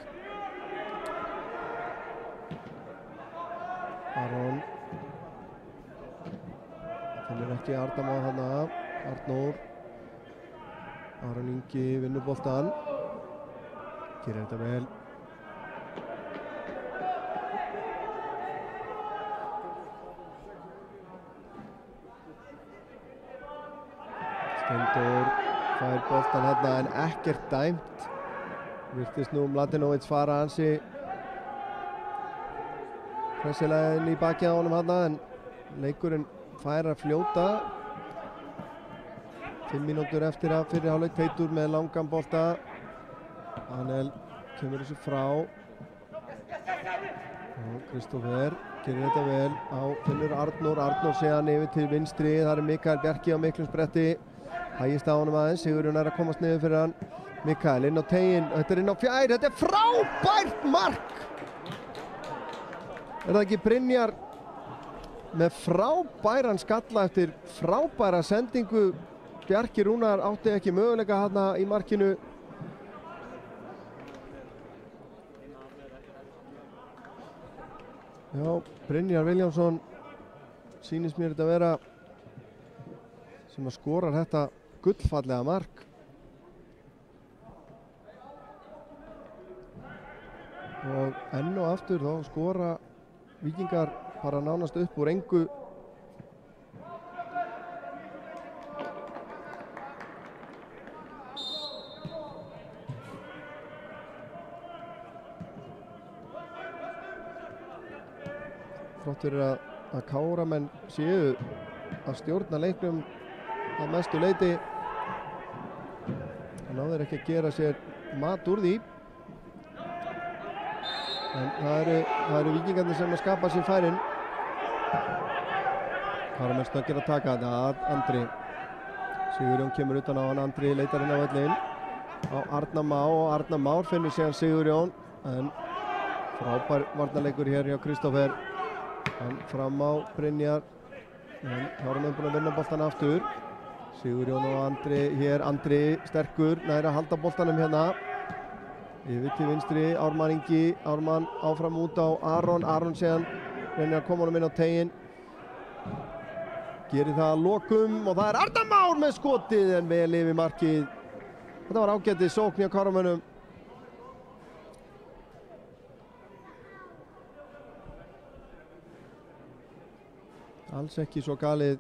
Aron finnur ekki Arnam á hana. Arnór. Aron Ingi vinnur boltan. Gerir þetta vel. Steindór fær boltan hérna en ekkert dæmt. Virtist nú Mladenovic fara ansi hressilega inn í bakið á honum hérna, en leikurinn fær að fljóta 5 mínútur eftir að fyrri hálfleik. Teitur með langan bolta. Anel kemur þessu frá. Og Kristófer gerir þetta vel á Finnur Arnór. Arnór séðan yfir til vinstri. Það er Mikael Bjarki á miklum spretti. Hægist á honum aðeins. Sigurjón er að komast niður fyrir hann. Mikael inn á teiginn. Þetta er inn á fjær. Þetta er frábært mark! Er það ekki Brynjar með frábæran skalla eftir frábæra sendingu? Bjarki Rúnar átti ekki möguleika þarna í markinu. Já, Brynjar Viljámsson sýnist mér þetta vera sem að skorar þetta gullfallega mark. Og enn og aftur þá skora Víkingar bara nánast upp úr engu. Þrátt fyrir að Káramenn séu að stjórna leiknum að mestu leyti. Það náður ekki að gera sér mat úr því. En það eru Víkingarnir sem að skapa sér færin. Káramenn snöggir að taka þetta. Andri. Sigurjón kemur utan á hann. Andri leitar inn á völlinn. Á Arna Má og Arna Már finnur síðan Sigurjón. En frábær varnarleikur hér hjá Kristófer. Hann fram á Brynjar. En Káramenn búin að vinna boltan aftur. Sigurjón og Andri hér. Andri sterkur. Næri að halda boltanum hérna. Yfir til vinstri, Ármann Ingi, Ármann áfram út á Aron, Aron séðan reynir að koma honum inn á teiginn. Gerir það að lokum og það er Arna Már með skotið en vel yfir markið. Þetta var ágætið sókn hjá Káramönnum. Alls ekki svo galið.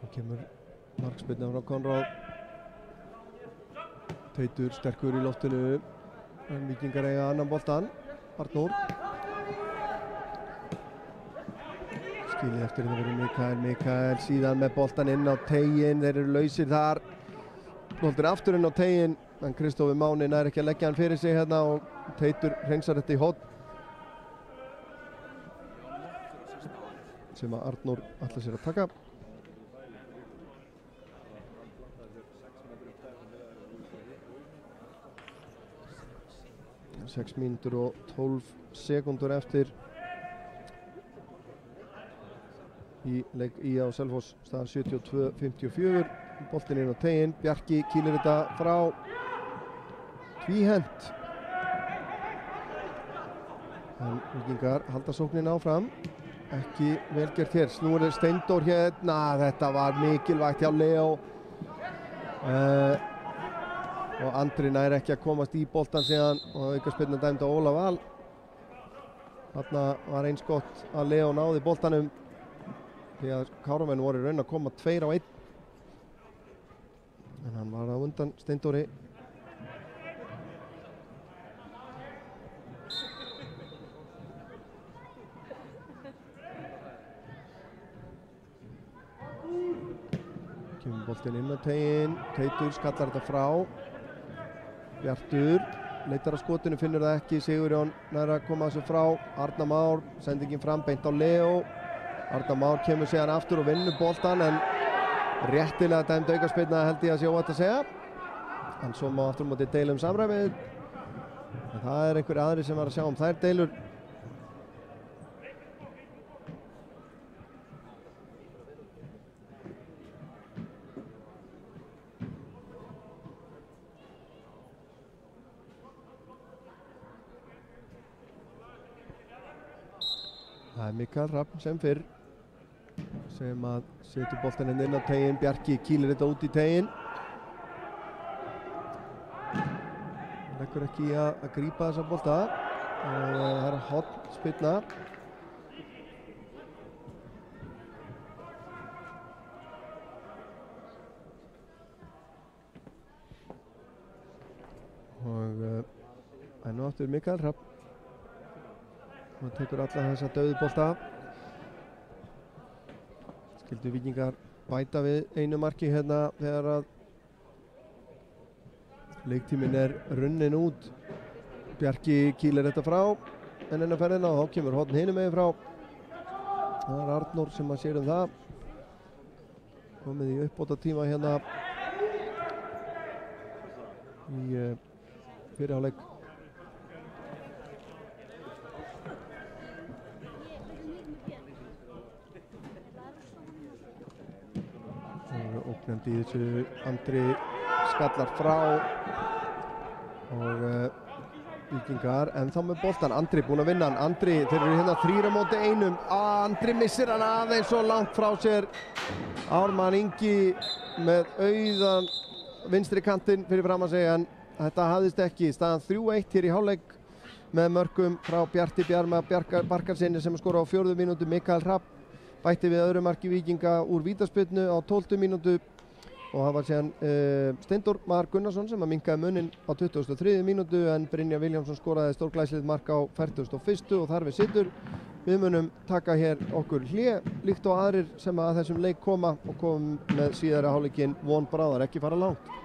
Kemur markspyrna frá Konráð. Teitur sterkur í loftinu en Víkingar eiga annan boltan. Arnór skilið eftir þetta verið Mikael síðan með boltan inn á teiginn. Þeir eru lausir þar. Boltinn aftur inn á teiginn en Kristófi Máni nær ekki að leggja hann fyrir sig hérna og Teitur hreinsar þetta í horn sem að Arnór ætlar sér að taka. 6 mínútur og 12 sekúndur eftir í leik á Selfoss, staðan 72-54. Boltinn inn á teiginn, Bjarki kýlir þetta frá, tvíhent. En Víkingar halda sóknin áfram, ekki vel gert hér. Nú er Steindór hérna, þetta var mikilvægt hjá Leo. Og Andri nær ekki að komast í boltan síðan og aukaspyrna dæmd á Ólaf Val. Þarna var eins gott að Leo náði boltanum því að Káramenn voru í raun að koma 2 á 1. En hann var á undan Steindóri. Kemur boltinn inn á teiginn, Teitur skallar þetta frá. Bjartur leitar að skotinu, finnur það ekki. Sigurjón nær að koma þessu frá. Arna Már, sendingin fram beint á Leo. Arna Már kemur síðan aftur og vinnur boltan en réttilega dæmd aukaspyrna held ég að sé óvægt að segja. En svo má aftur móti deila samræmið. En það er einhver aðri sem var að sjá þær deilur. Það er Mikael Hrafn sem fyrr sem að setur boltan inn á teiginn. Bjarki kýlir þetta út í teiginn. Leggur ekki í að grípa þessa bolta og það er hornspyrna. aftur Mikael Hrafn. Hann tekur alla þessa dauðu bolta. Skildu Víkingar bæta við einu marki hérna þegar að leiktíminn runnin út. Bjarki kýlir þetta frá en enn að ferðina og þá kemur horn hinum megin frá. Það Arnór sem að sér það. Komið í uppbóta tíma hérna í fyrri hálfleik. Ógnandi í þessu. Andri skallar frá og Víkingar ennþá með boltan. Andri búinn að vinna hann. Andri, þeir eru hérna 3 á móti 1. Andri missir hann aðeins og langt frá sér. Ármann Ingi með auðan vinstri kantinn fyrir fram að segja en þetta hafðist ekki. Staðan 3-1 hér í hálfleik með mörkum frá Bjarti Bjarma Barkarsinni sem skora á 4. mínútu. Mikael Hrafn bætti við öðru marki Víkinga úr vítaspyrnu á 12. mínútu og það var síðan Steindór Mar Gunnarsson sem að minnkaði muninn á 23. mínútu en Brynjar Vilhjálmsson skoraði stórglæsilegt mark á 41. og þar við situr. Við munum taka hér okkur hlé líkt og aðrir sem að þessum leik koma og komum með síðari hálfleikinn von bráðar, ekki fara langt.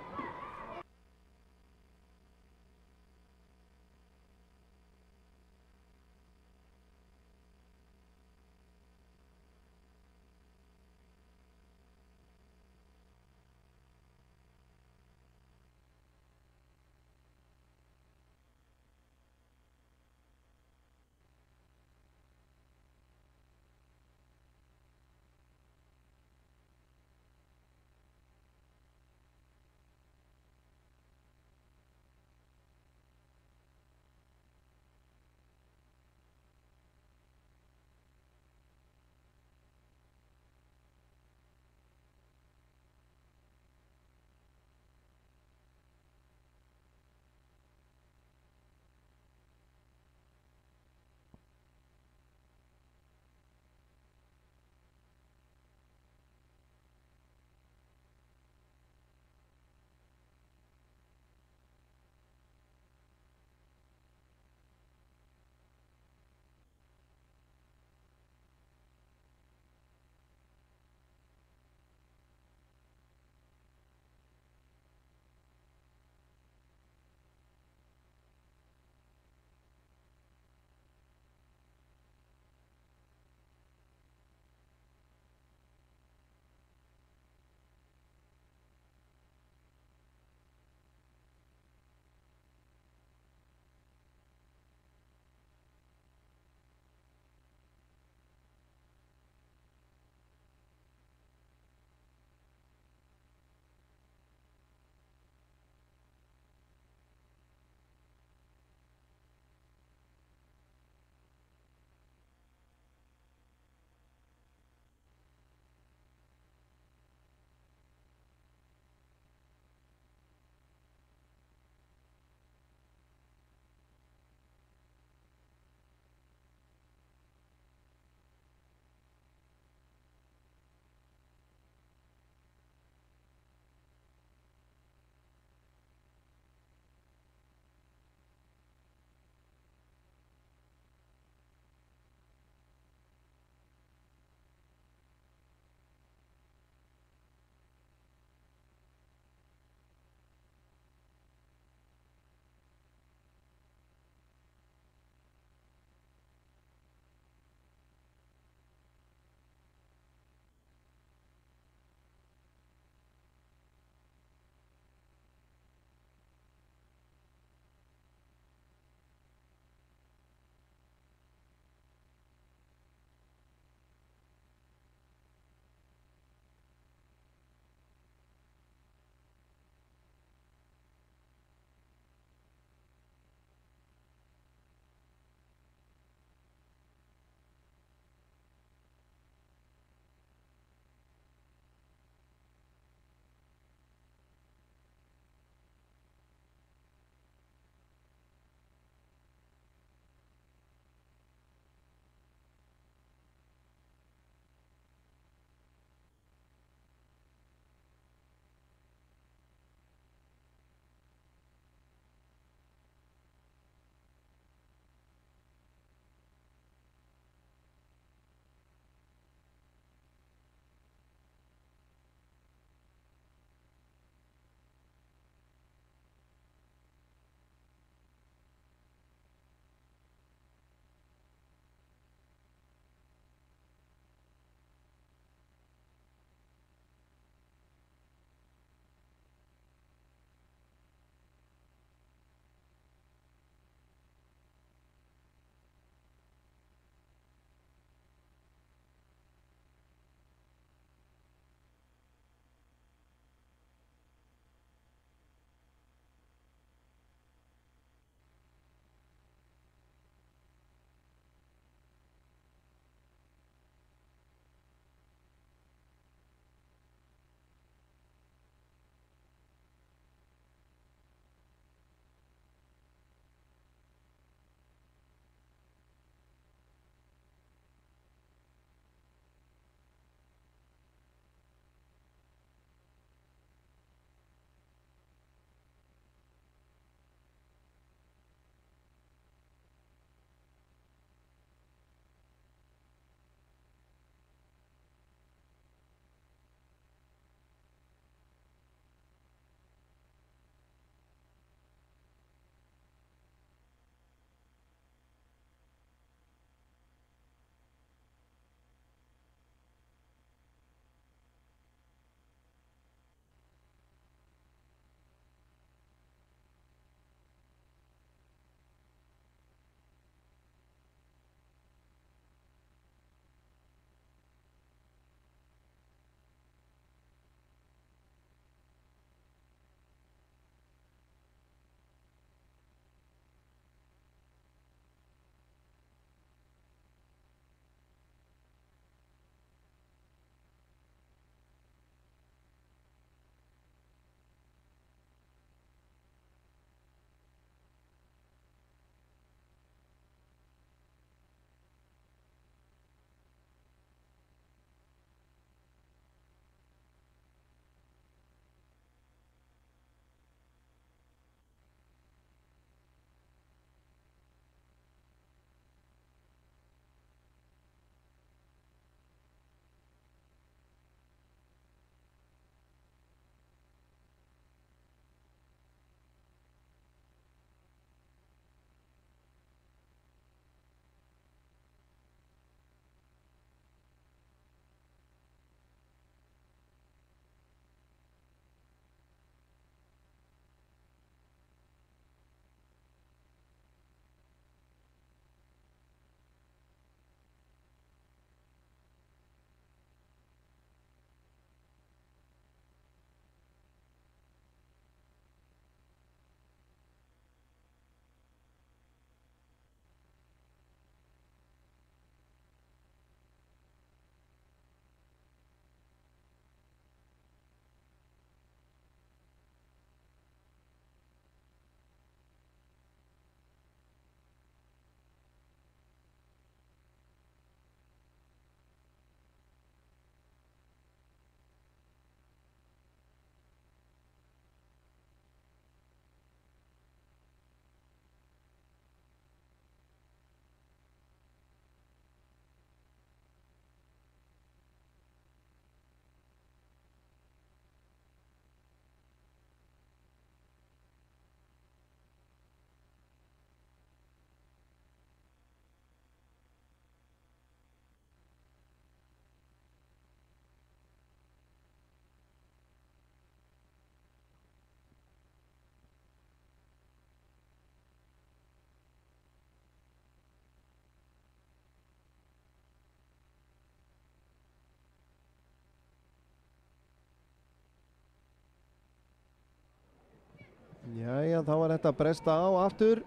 Jæja, þá var þetta að bresta á aftur.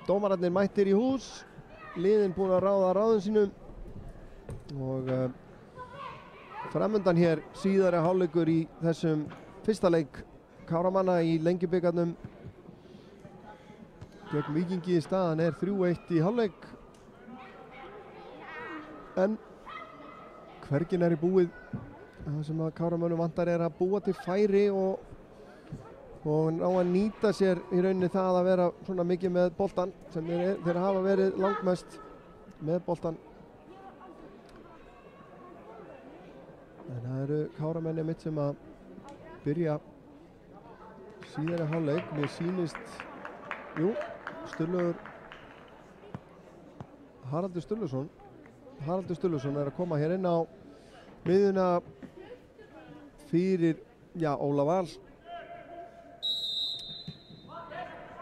Dómararnir mættir í hús. Liðin búin að ráða ráðum sínum. Og framundan hér síðari hálfleikur í þessum fyrsta leik Káramanna í Lengjubikarnum gegn Víkingi. Staðan er 3-1 í hálfleik. En hvergin er í búið. Það sem að Káramönnum vantar er að búa til færi og ná að nýta sér í rauninni það að vera svona mikið með boltan sem þeir hafa verið langmest með boltan. En það eru Káramenni mitt sem að byrja síðari hálfleik. Mér sýnist, Haraldur Sturluson er að koma hér inn á miðjuna fyrir, Óla Val.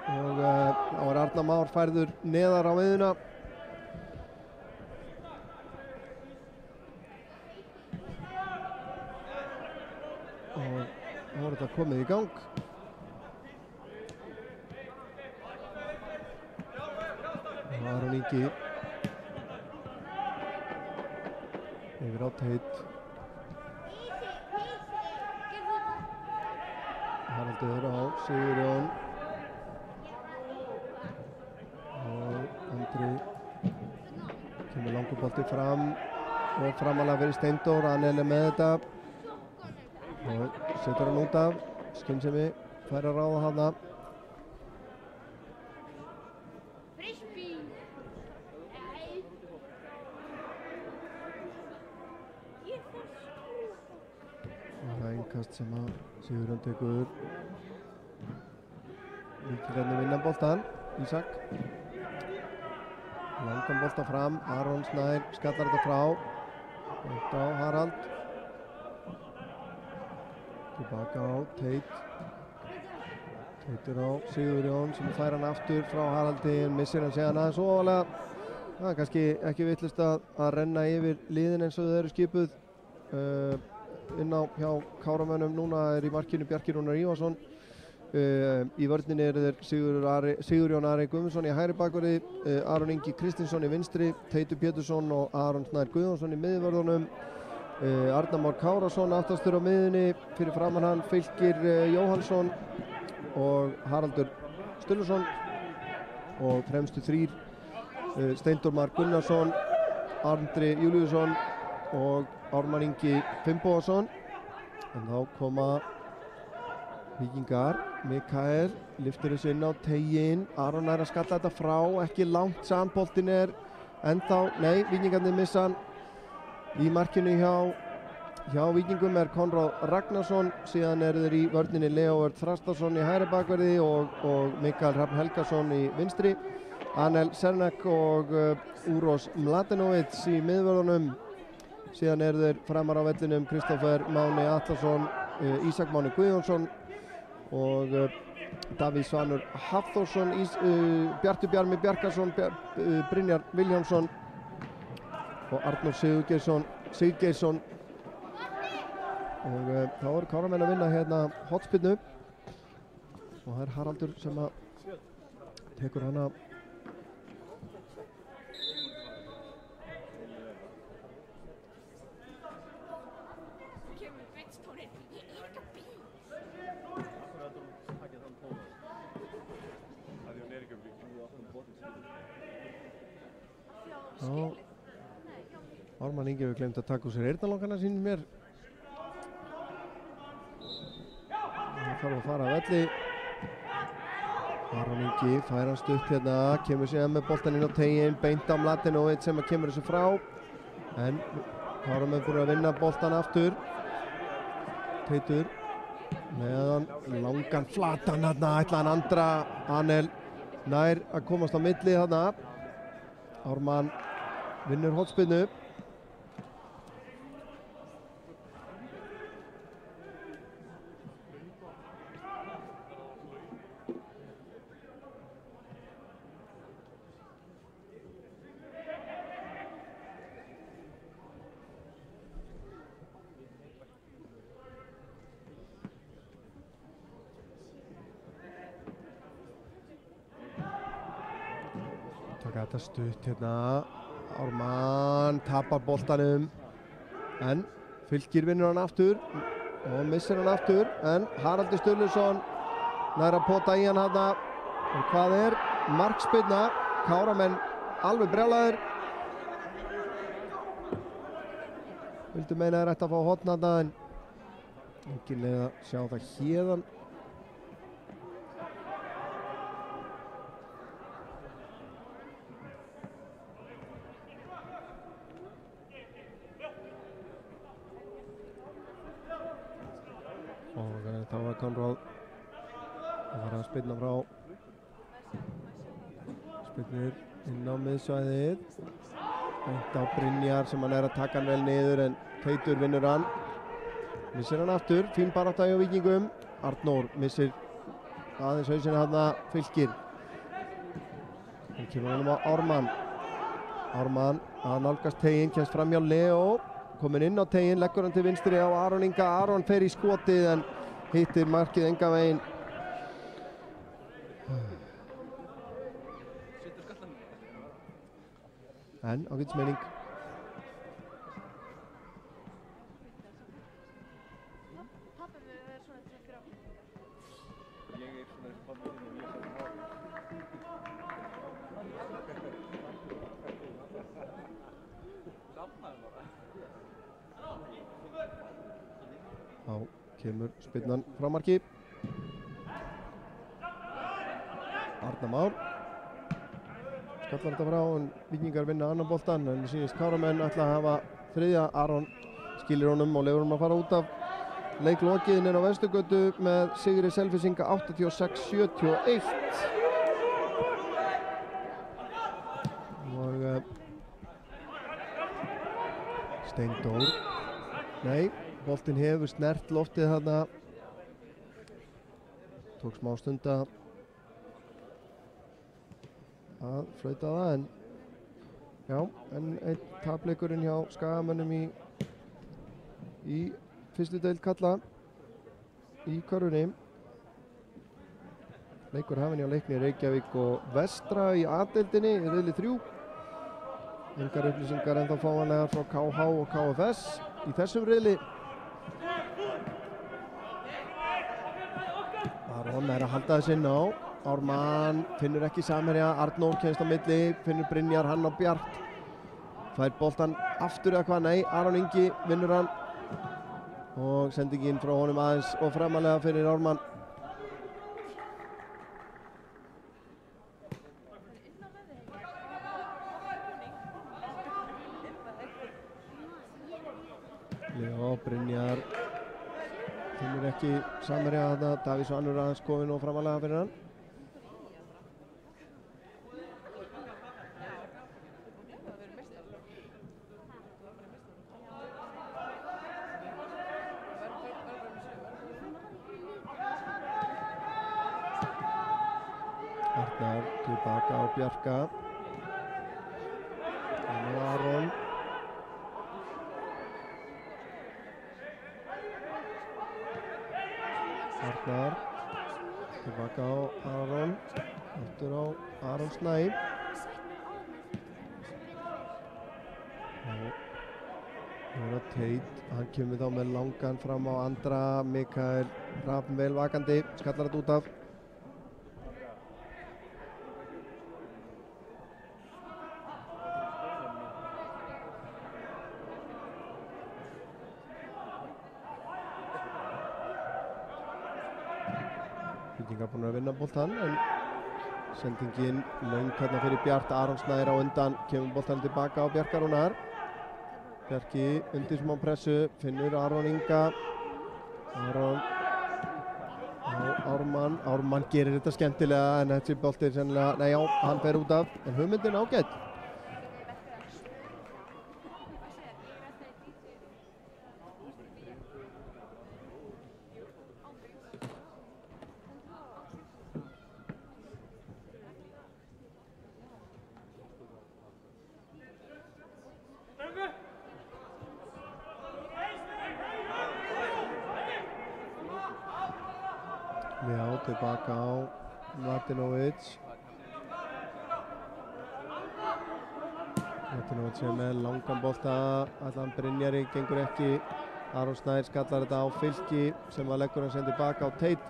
Og þá er Arnar Már færður neðar á miðjuna. Og þá er þetta komið í gang. Aron Ingi yfir á Teit. Haraldur á Sigurjón og Andri kemur langur bolti fram og framalega fyrir Steindór. Anel er með þetta og setur hann út af. Skynsemi fær að ráða hana. Einkast sem að Sigurjón tekur. Víkingarnir vinna boltan. Ísak. Langan bolta fram. Aron Snær skallar þetta frá. Þetta á Harald. Tilbaka á Teit. Teitur á Sigurjón sem fær hann aftur frá Haraldi en missir hann séðan aðeins ofalega. Það er kannski ekki vitlaust að renna yfir liðin eins og þau eru skipuð. Inn á hjá Káramönnum núna er í markinu Bjarki Rúnar Ívarsson. Í vörninni eru þeir Sigurjón Ari Guðmundsson í hægri bakverði, Aron Ingi Kristinsson í vinstri, Teitur Pétursson og Aron Snær Guðjónsson í miðvörðunum. Arnar Már Kárasson aftastur á miðjunni, fyrir framan hann Fylkir Jóhannsson og Haraldur Sturluson. Og fremstu þrír Steindór Már Gunnarsson, Andri Júlíusson og Ármann Ingi Finnbogason. En þá koma Víkingar. Mikael lyftir þessu inn á teiginn. Aron er að skalla þetta frá, ekki langt samboltin er ennþá, nei, Víkingarnir missa hann. Í markinu hjá Víkingum er Konráð Ragnarsson, síðan eru þeir í vörninni Leo Örd Þrastarsson í hægri bakverði og Mikael Hrafn Helgason í vinstri. Anel Sernak og Úros Mladenovic í miðvörðunum. Síðan eru þeir framar á vellinum Kristófer Máni Atlason, Ísak Máni Guðjónsson og Davíð Svanur Hafþórsson, Bjartur Bjarmi Bjarkarsson, Brynjar Vilhjálmsson og Arnór Sigurgeirsson. Og þá eru Káramenn að vinna hérna hornspyrnu og það er Haraldur sem að tekur hana. Ármann Ingi hefur glemt að taka úr sér eyrnalangana sínum mér. Það þarf að fara að velli. Aron Ingi fær hann stutt hérna, kemur síðan með boltan inn á teiginn, beint á Mladenovic sem að kemur þessu frá. En Káramenn fyrir að vinna boltan aftur. Teitur meðan langan flatan hérna, ætla hann andra. Anel nær að komast á milli þarna. Ármann vinnur hornspyrnu. taka þetta stutt hérna. Ármann tapar boltanum en Fylkir vinnur hann aftur og missir hann aftur, en Haraldur Sturluson nær að pota í hann þarna, og hvað er? Markspyrna. Káramenn alveg brjálaðir, vildu meina þeir ætti að fá horn þarna, en engin leið að sjá það héðan. Og þá var Konráð að fara að spyrna frá, spyrnir inn á miðsvæðið, beint á Brynjar sem hann er að taka hann vel niður, en Teitur vinnur hann, missir hann aftur. Fín barátta hjá Víkingum. Arnór missir aðeins hausina þarna Fylkir, hann kemur honum á Ármann. Ármann að nálgast teiginn, kemst fram hjá Leo, kominn inn á teiginn, leggur hann til vinstri á Aron Inga. Aron fer í skotið en hittir markið engan veginn. En ágætismeining. Þá kemur spyrnan frá marki. Arnar Már skallar þetta frá, en Víkingar vinna annan boltan, en sýnist Káramenn ætla að hafa þriðja. Aron skilir honum og leyfur honum að fara út af leiklokið inn á Vesturgötu með sigri Selfyssinga 86-71. Og Steindór, nei, boltinn hefur snert loftið þarna, tók smá stund að flauta það, en já, en einn tapleikurinn hjá Skagamönnum í fyrstu deild karla í körfunni. Leikur hafinn hjá Leikni Reykjavík og Vestra í A-deildinni í riðli 3. Engar upplýsingar ennþá fáanlegar frá KH og KFS í þessum riðli. Aron er að halda þess inn á. Ármann finnur ekki samherja, Arnór kemst á milli, finnur Brynjar, hann á Bjart, fær boltan aftur eða hvað, nei, Aron Ingi vinnur hann og sendingin frá honum aðeins og framalega fyrir Ármann. Já, Brynjar finnur ekki samherja þarna, Davís Vannur aðeins kominn og framalega fyrir hann. Arnar tilbaka á Bjarka. Þannig Aron. Arnar tilbaka á Aron. Aftur á Aron Snæ. Og Teit, hann kemur þá með langan fram á Andra. Mikael Hrafn vel vakandi, skallar þetta út af. Víkingar búin að vinna boltan, en sendingin löng hérna fyrir Bjart. Aron Snær á undan, kemur boltan tilbaka á Bjarka Rúnar. Bjarki undir smá pressu, finnur Aron Inga. Aron á Ármann. Ármann gerir þetta skemmtilega, en þessi bolti sennilega, nei já, hann fer út af, en hugmyndin ágætt. Já, tilbaka á Martinovic. Martinovic með langan bolta, allan Brynjari gengur ekki. Aron Snær skallar þetta á Fylki sem að leggur hann sem tilbaka á Teit.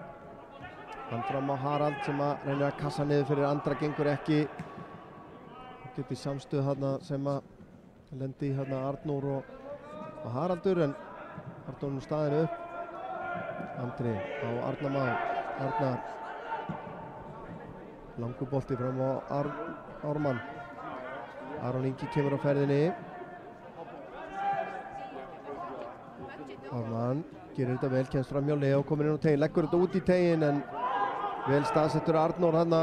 Hann fram á Harald sem að reynir að kassa niður fyrir Andra, gengur ekki. Upp í samstuð þarna sem að lendi þarna Arnór og Haraldur, en Arnór nú staðinu upp. Andri á Arnar Má, Arnar. Langur bolti fram á Ármann. Aron Ingi kemur á ferðinni. Ármann gerir þetta vel, kemst fram hjá Leo, kominn inn á tegin, leggur þetta út í tegin en vel staðsettur Arnór hann.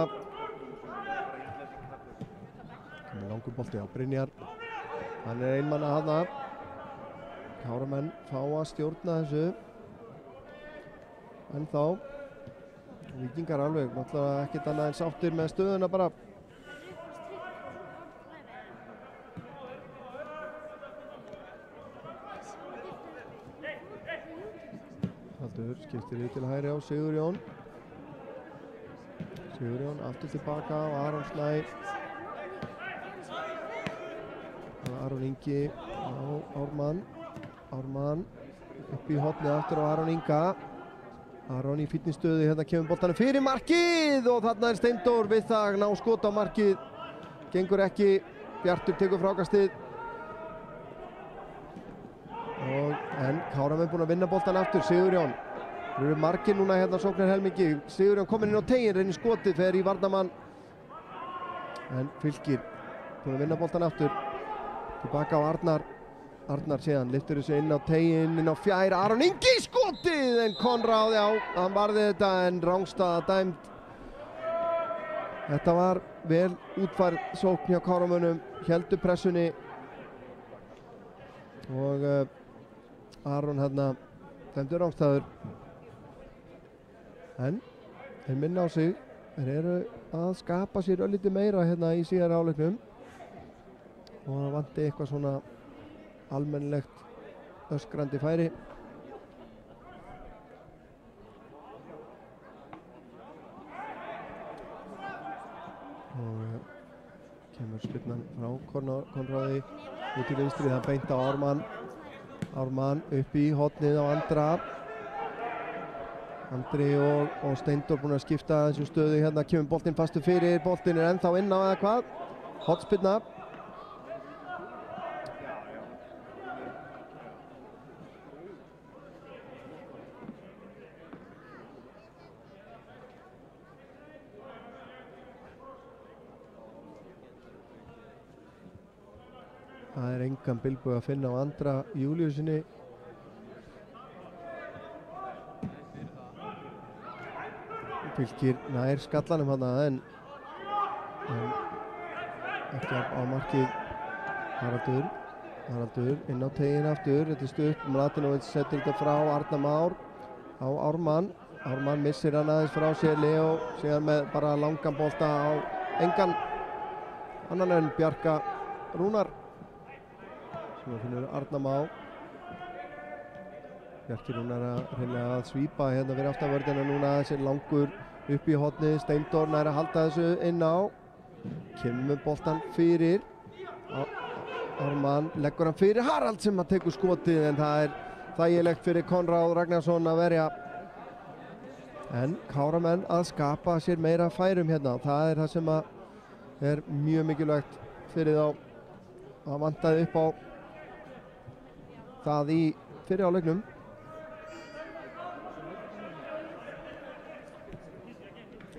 Langur bolti á Brynjar. Hann einmanna hann. Káramenn fá að stjórna þessu. En þá Víkingar alveg, náttúrulega ekkert annað en sáttir með stöðuna bara. Haldur skiptir í til hægri á Sigurjón. Sigurjón aftur tilbaka á Aron Snær. Aron Ingi á Ármann. Ármann upp í hornið aftur á Aron Inga. Aron í fínni stöðu, hérna kemur boltanum fyrir markið og þarna er Steindór við það ná skot á markið. Gengur ekki, Bjartur tekur frákastið. En Káramenn búinn að vinna boltan aftur, Sigurjón. Það eru markið núna hérna sóknar helmingi. Sigurjón kominn inn á tegin, reynir skotið, fer í varnarmann. En Fylkir búinn að vinna boltan aftur. Tilbaka á Arnar. Arnar síðan lyftur þessu inn á tegin, inn á fjær, Aron Ingi skotið, en Konráð, já, hann varði þetta en rangstaða dæmd. Þetta var vel útfærð sókn hjá Káramönnum, héldu pressunni og Aron hérna dæmdur rangstaður. En þeir minna á sig, þeir eru að skapa sér örlítið meira hérna í síðari hálfleiknum og það vanti eitthvað svona almennilegt öskrandi færi. Og kemur spyrnan frá Konráði út í vinstri, það beint á Ármann. Ármann upp í hornið á Andra. Andri og Steindór búin að skipta þessu stöðu hérna, kemur boltinn fastur fyrir, boltinn er ennþá inn á eða hvað. Hornspyrna. Það er engan bilbug að finna á Andra Júlíusinni. Fylkir nær skallanum hana en ekki á markið. Haraldur inn á tegin aftur, þetta er stutt. Mladenovic setur þetta frá Arnar Már á Ármann. Ármann missir hann aðeins frá sér, Leo síðan með bara langan bolta á engan annan en Bjarka Rúnar. Svo finnur Arnar Má. Bjarki Rúnar hreinlega að svípa hérna fyrir aftanvörðina núna, þessi langur upp í hornið, Steindór nær að halda þessu inn á. Kemur boltan fyrir. Ármann leggur hann fyrir Harald sem að tekur skotið en það er þægilegt fyrir Konráð Ragnarsson að verja. En Káramenn að skapa sér meira færum hérna, það er það sem að er mjög mikilvægt fyrir þá. Það vantaði upp á það í fyrir áleiknum.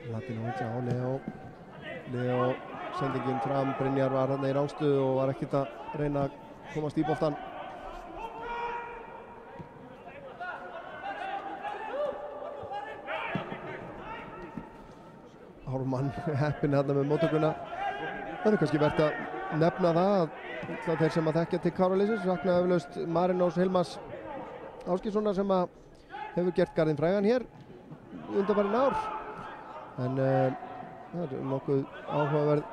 Ladinovic á Leo sendingin fram, Brynjar var hann í rángstuðu og var ekkert að reyna að komast í boltan. Ármann heppinn hérna með móttökuna. Það er kannski verðt að nefna það að þeir sem að þekkja til Káraliðsins sakna eflaust Marinós Hilmars Ásgeirssonar sem að hefur gert garðinn frægan hér undanfarin ár. En það er nokkuð áhugaverð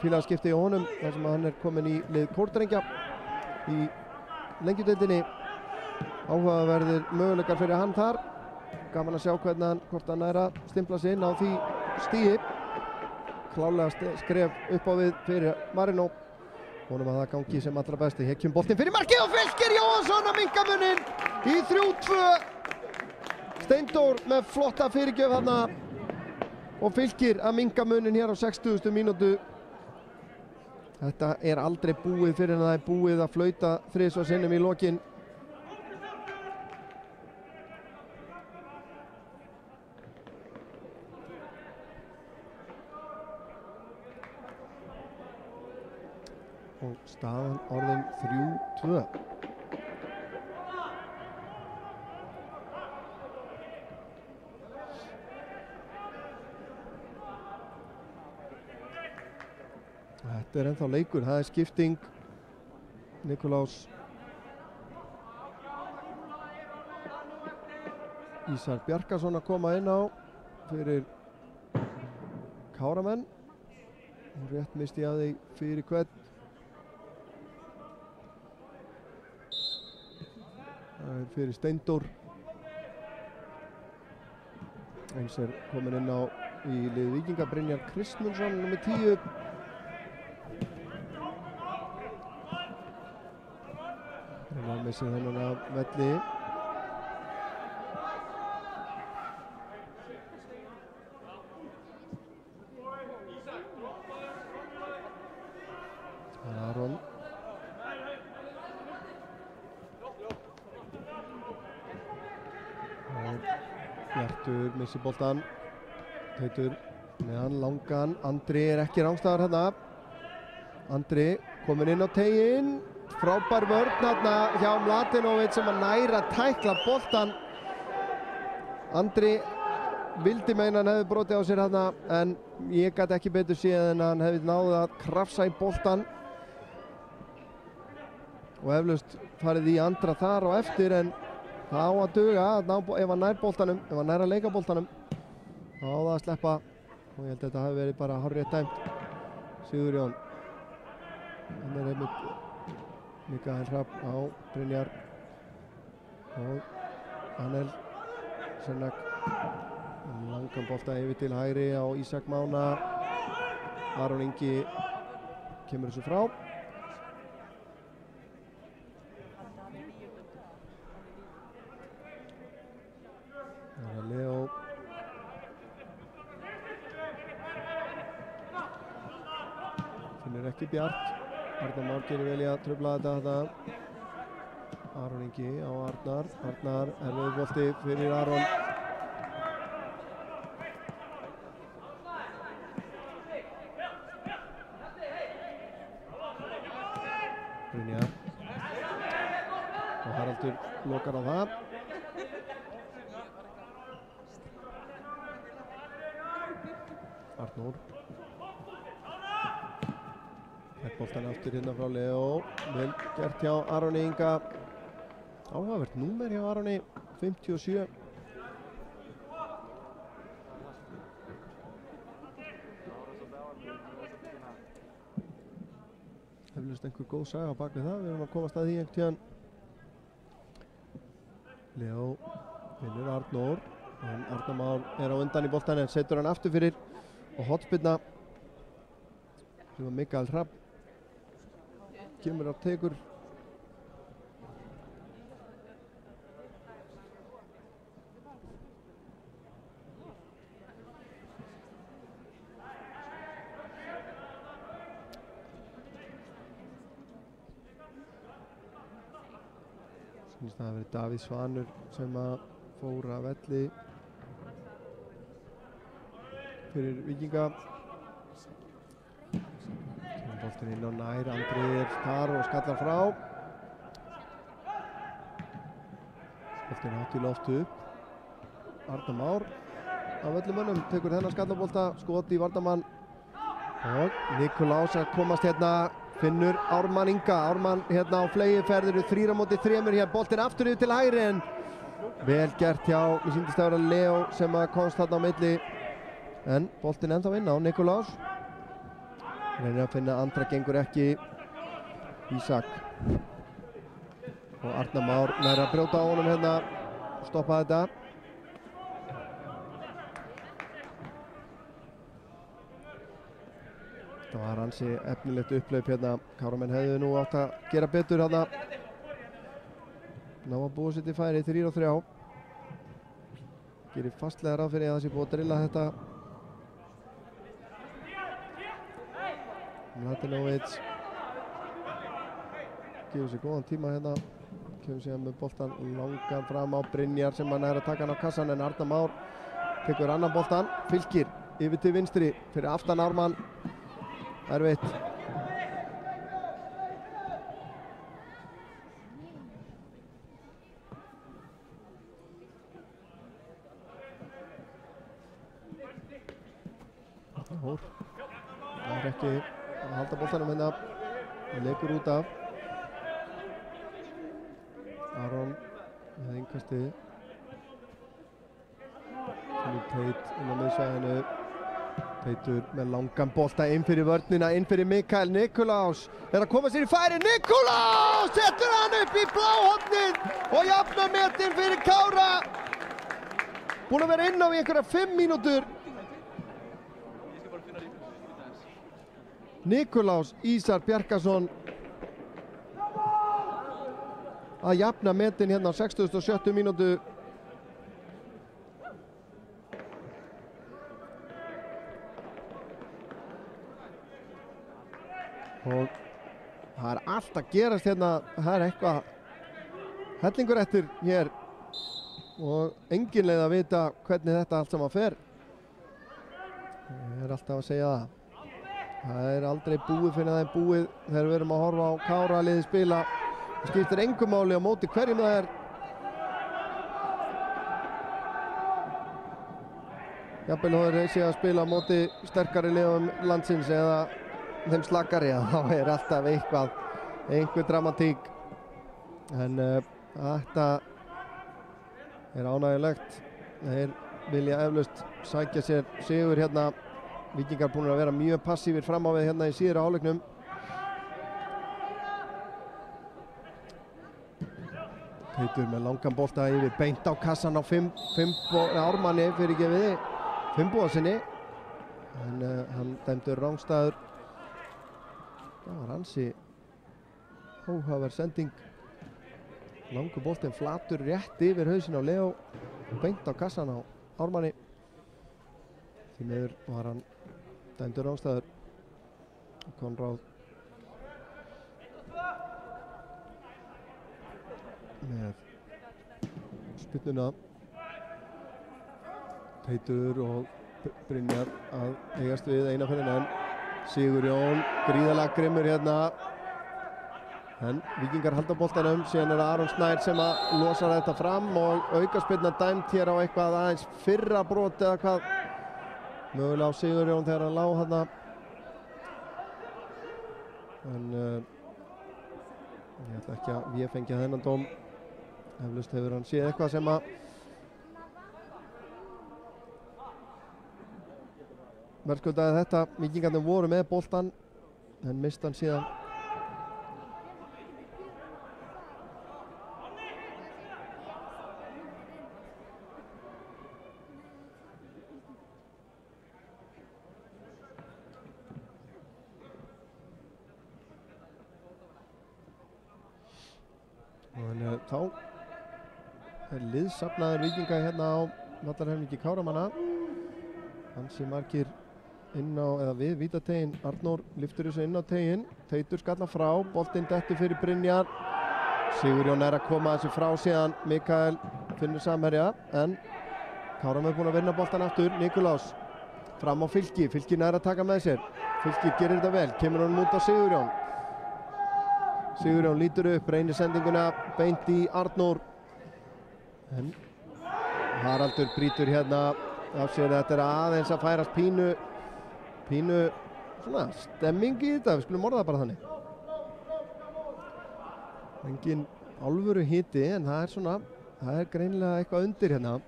félagaskipti í honum þar sem að hann er komin í lið Kórdrengja í lengjudeildinni. Áhugaverðir möguleikar fyrir hann þar. Gaman að sjá hvort hann er að stimpla sig inn á því stíi. Klálega skref upp á við fyrir Marinó. vonum að það gangi sem allra besti. Hér kemur boltinn fyrir markið og Fylkir Jóhannsson að minnka muninn í 3-2. Steindór með flotta fyrirgjöf þarna og Fylkir að minnka muninn hér á 60. mínútu. Þetta er aldrei búið fyrir en það er búið að flauta þrisvar sinnum í lokin. Og staðan orðin 3-2. Þetta er ennþá leikur, það er skipting. Nikolás Ísar Bjarkason að koma inn á fyrir Káramenn. Og rétt misti að því fyrir hvern. Það er fyrir Steindór. Eins er komin inn á í lið Víkinga Brynjar Kristmundsson nummer 10. Brynjar missir þennan af velli. Aron. Bjartur missir boltan. Teitur með hann langan. Andri er ekki rangstæðar hérna. Andri komin inn á teginn. Frábær vörn hérna hjá Mladenovic sem að næra tækla boltan. Andri vildi meina hann hefði brotið á sér hérna en ég gat ekki betur séð en hann hefði náðið að krafsa í boltan. Og eflaust farið í andra þar og eftir en það á að duga ef hann nær boltanum, ef hann nær að leika boltanum þá á það að sleppa og ég held að þetta hafi verið bara hárrétt dæmt. Sigurjón hann er einmitt Mikael Hrafn á Brynjar og Anel Sennak langan bolta yfir til hægri á Ísak Mána. Aron Ingi kemur þessu frá. Leo finnir ekki Bjart. Arnar Már gerir vel í að trufla þetta. Aron Ingi á Arnar. Arnar erfiður bolti fyrir Aron. Brynjar og Haraldur lokar á það. Arnór fær boltan aftur hérna frá Leo. Vel gert hjá Aroni Inga. Áhugavert númer hjá Aroni 57. Eflaust einhver góð saga á bak við það. Við erum að komast að því einhvern tíðan. Leo vinnur Arnór en Arnar Már er á undan í boltan en setur hann aftur fyrir og hotspinna sem var Mikael Hrafn kemur á tekur. Sýnist það að verið Davíð Svanur sem að fór af velli fyrir Víkinga. Kemur boltinn inn á nær, Andri er þar og skallar frá. Boltinn hátt í loft upp. Arnar Már af öllum mönnum tekur þennan skallabolta, skot í varnarmann og Nikolás að komast hérna, finnur Ármann Inga. Ármann hérna á fleygiferð, eru 3 á móti 3 hér, boltinn aftur yfir til hægri en vel gert hjá, mér sýndist að vera Leo sem að komst þarna á milli. En boltinn ennþá inn á Nikolás. Reynir að finna andra, gengur ekki. Ísak. Og Arnar Már nær að brjóta á honum hérna. Stoppa þetta. Þetta var var ansi efnilegt upphlaup hérna. Káramenn hefðu nú átt að gera betur hérna. Ná að búa sér til færi 3-3. Gerir fastlega ráð fyrir að það sé búið að drilla þetta. Mladenovic gefur sér góðan tíma hérna. Kemur síðan með boltan langan fram á Brynjar sem hann að taka hann á kassan, en Arnar Már tekur annan boltan. Fylkir yfir til vinstri fyrir aftan Ármann. Erfitt. Það ekki að halda boltanum hérna. Það leikur út af. Aron með innkastið. Teit inn á miðsvæðinu. Teitur með langan bolta inn fyrir vörnina, inn fyrir Mikael. Nikulás er að koma sér í færi. Nikulás setur hann upp í bláhornið og jafnar metin fyrir Kára. Búinn að vera inn á í einhverja 5 mínútur. Nikulás Ísar Bjarkason að jafna metin hérna á 67. mínútu. Og það er allt að gerast hérna. Það er eitthvað hellingur eftir hér og engin leið að vita hvernig þetta allt saman fer. Ég er alltaf að segja það. Það er aldrei búið fyrir það er búið þegar við erum að horfa á Kára liðið spila. Það skiptir engu máli á móti hverjum það er. Jafnvel hóður sé að spila á móti sterkari liðum landsins eða þeim slakari, þá er alltaf einhver dramatík. En þetta er ánægjulegt. Þeir vilja eflaust sækja sér sigur hérna. Víkingar búin að vera mjög passífir fram á við hérna í síðara hálfleiknum. Teitur með langan bolta yfir beint á kassan á Ármanni fyrir gefiði Finnbogasyni. En hann dæmdur rangstæður. Það var ansi óhugaverð sending. Langur boltinn flatur rétt yfir hausinn á Leo. Beint á kassan á Ármanni. Því miður var hann dæmdur rangstæður. Konráð með spyrnuna. Teitur og Brynjar að eigast við eina fyrir enn. Sigurjón gríðarlega grimmur hérna. En Víkingar halda boltanum. Síðan er það Aron Snær sem að losa þetta fram og aukaspyrna dæmt hér á eitthvað aðeins fyrra brot eða hvað. Mögulega á Sigurjón þegar hann lá þarna. En ég ætla ekki að véfengja þennan dóm. Eflaust hefur hann séð eitthvað sem að verðskuldaði þetta. Víkingarnir voru með boltan en mist hann síðan. En þá er liðsafnaður Víkinga hérna á vallarhelmingi Káramanna. Ansi margir inn á, eða við vítategin. Arnór lyftur þessu inn á tegin. Teitur skalla frá, boltinn dettur fyrir Brynjar. Sigurjón er að koma þessu frá síðan. Mikael finnur samherja, en Káramenn er búin að vinna boltan aftur. Nikulás fram á Fylki. Fylki nær að taka með sér. Fylki gerir þetta vel, kemur honum út á Sigurjón. Sigurjón lítur upp, reynir sendinguna beint í Arnór. En Haraldur brýtur hérna af sér. Þetta er aðeins að færast pínu svona stemming í þetta, við skulum orða það bara þannig. Engin alvöru hiti, en það er svona, það er greinilega eitthvað undir hérna.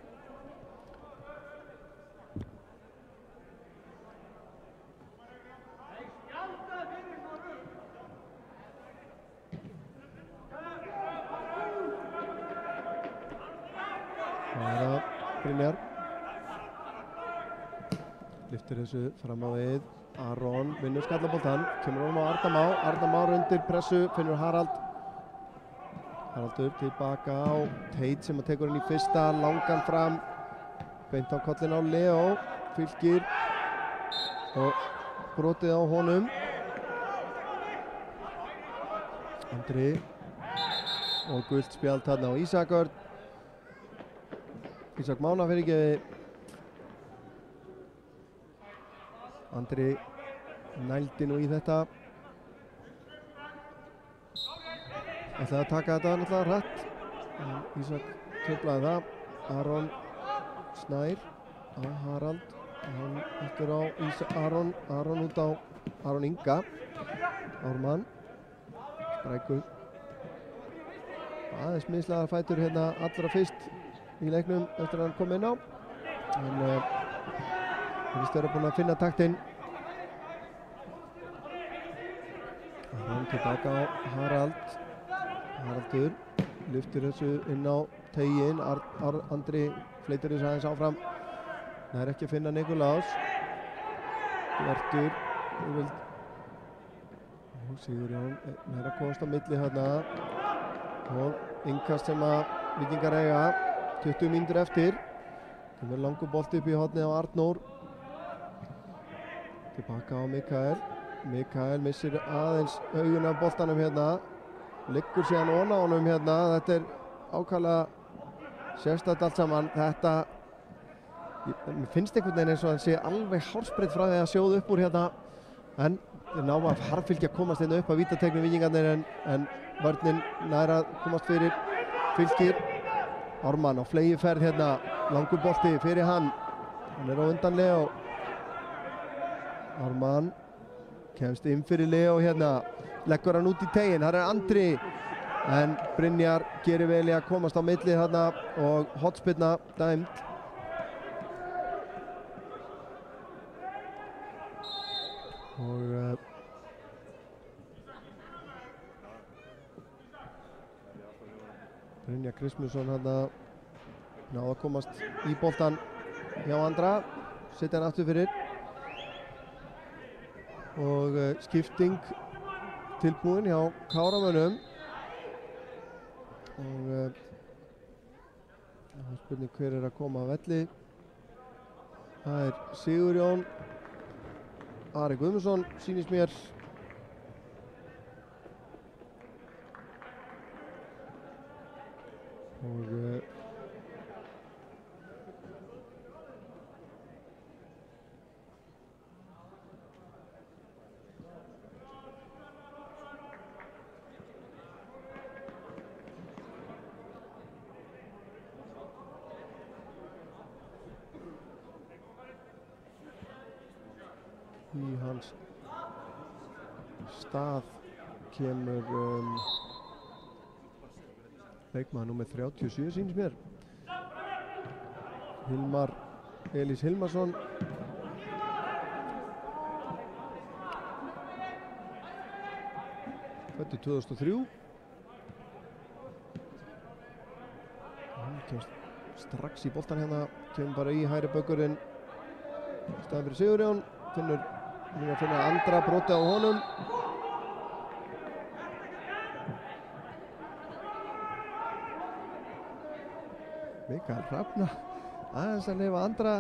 Það er Brynjar. Lyftir þessu fram á við. Aron vinnur skallaboltan, kemur honum á Arnar Má. Arnar Már undir pressu, finnur Harald. Haraldur tilbaka á Teit sem tekur hann í fyrsta, langan fram. Beint á kollin á Leo, Fylkir og brotið á honum. Andri og gult spjald þarna á Ísak Örn. Ísak Mána fyrir ekki. Andri nældi nú í þetta. Ætlaði að taka þetta náttúrulega hratt. Ísak truflaði það. Aron Snær á Harald. Hann eftir á Aron. Aron út á Aron Inga. Ármann. Sprækur. Aðeins mislaðar fætur hérna allra fyrst í leiknum eftir að hann kom inn á. En Við erum búin að finna taktinn. Aron tilbaka á Harald. Haraldur lyftir þessu inn á teiginn. Andri fleitir þessu aðeins áfram. Það ekki að finna Nikolás. Vertur. Sigurjón er að komast á milli hérna. Og innkast sem að Víkingar eiga. 20 mínútur eftir. Það er langur bolti upp í hornið á Arnór. Tilbaka á Mikael. Mikael missir aðeins augun af boltanum hérna. Liggur síðan ofan á honum hérna. Þetta er ákaflega sérstakt allt saman. Þetta mér finnst einhvern veginn eins og hann sé alveg hárspreitt frá því að sjóða upp úr hérna. En þeir ná að harðfylgja að komast hérna upp að vítategnum Víkingarnir en vörnin nær að komast fyrir Fylkir. Ármann á flegiferð hérna. Langur bolti fyrir hann. Hann er á undan Leo. Ármann kemst inn fyrir Leo hérna. Leggur hann út í teiginn. Það er Andri. En Brynjar gerir vel í að komast á milli hérna og hotspinna dæmd. Og Brynjar Kristmundsson hérna náði að komast í boltan hjá Andra. Setja hann aftur fyrir. Og skipting tilbúin hjá Káramönnum. Og spurning hver er að koma að velli. Það er Sigurjón Ari Guðmundsson sýnist mér. Og í hans stað kemur leikmaður númer 37 sýnist mér. Hilmar Elís Hilmarsson. Fæddur 2003. Hann kemst strax í boltan hérna. Kemur bara í hægri bökkurinn. Staðan fyrir Sigurjón. Finnur Andra brotið á honum. Mikael Hrafna aðeins að leyfa Andra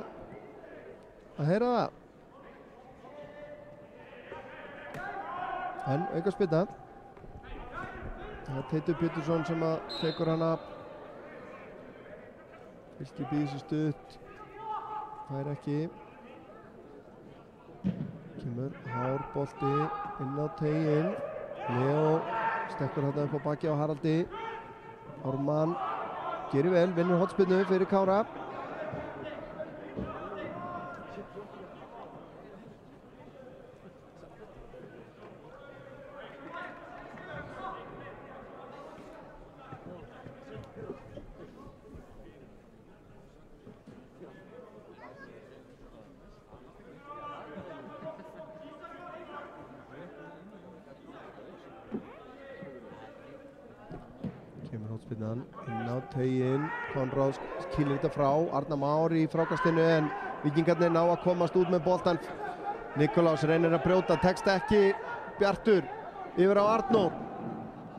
að heyra það. En aukaspyrna. Það er Teitur Pétursson sem að tekur hana. Fylkir býður sér stutt. Það er ekki. Kemur hár bolti inn á teiginn. Leo stekkur þarna upp á baki á Haraldi. Ármann gerir vel, vinnur hotspinnu fyrir Kára. Inn á teiginn. Konráð kýlir þetta frá. Arnar Már í frákastinu en Víkingarnir ná að komast út með boltan. Nikolás reynir að brjóta, tekst ekki. Bjartur yfir á Arnór.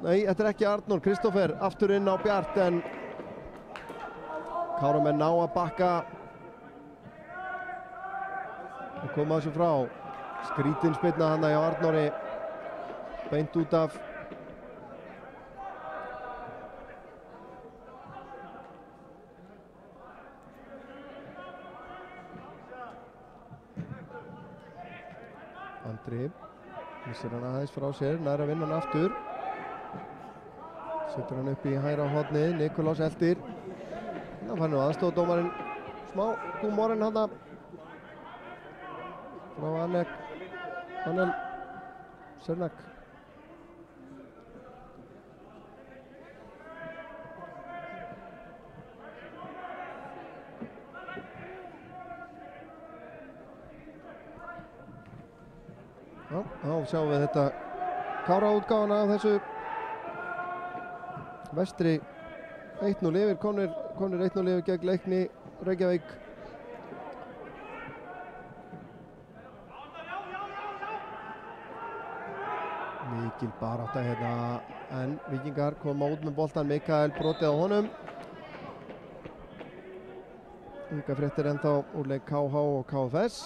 Nei, þetta ekki Arnór. Kristófer aftur inn á Bjart en Káramenn ná að bakka og koma þessu frá. Skrítin spyrna hana hjá Arnóri. Beint út af. Andri missir hann aðeins frá sér, nær að vinna hann aftur. Setur hann upp í hægra hornið, Nikolás eldir. Það fann nú aðstofdómarinn smá gúmorinn hana frá Anel Sernak. Þá sjáum við þetta Kára-útgáfuna af þessu Vestri 1-0 yfir, komnir 1-0 yfir gegn Leikni Reykjavík. Mikil barátta hérna en Víkingar koma út með boltan. Mikael brotið á honum. Unga fréttir ennþá úr leik KH og KFS.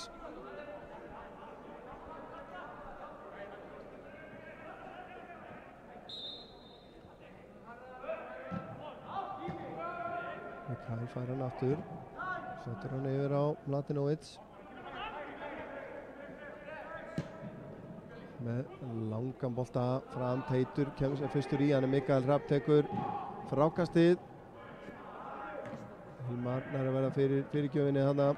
Mikael fær hann aftur, setur hann yfir á Mladenovic með langan bolta fram. Teitur kemur sér fyrstur í, hann Mikael Hrafn tekur frákastið. Hilmar nær að vera fyrirgjöfinni hana.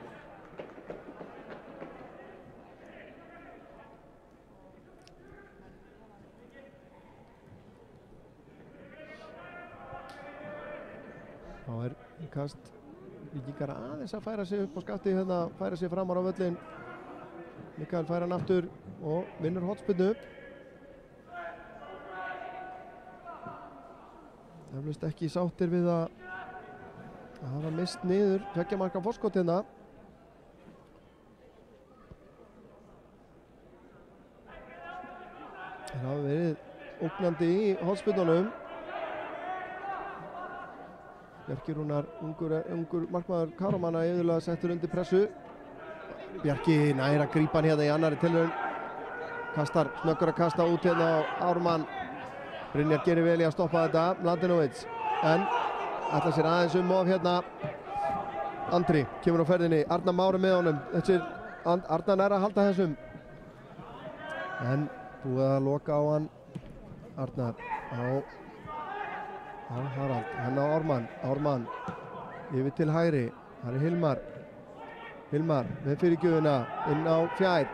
Þá kast Víkingar aðeins að færa sig upp á skafti hérna, færa sig framar á völlin. Mikael fær hann aftur og vinnur hornspyrnu. Eflaust ekki sáttir við að hafa mist niður 2 marka forskot hérna. Það hafa verið ógnandi í hornspyrnunum. Bjarki Rúnar, ungur markmaður Káramanna, yfirlega settur undir pressu. Bjarki nær að grípa hann hérna í annari tilraun. Kastar, snöggur að kasta út hérna á Ármann. Brynjar gerir vel í að stoppa þetta. Mladenovic, en ætlar sér aðeins of hérna. Andri kemur á ferðinni, Arnar Mári með honum. Arnar nær að halda þessum. En búið að loka á hann. Arnar á Harald, hann á Ármann yfir til hægri, það Hilmar með fyrirgjöfuna inn á fjær.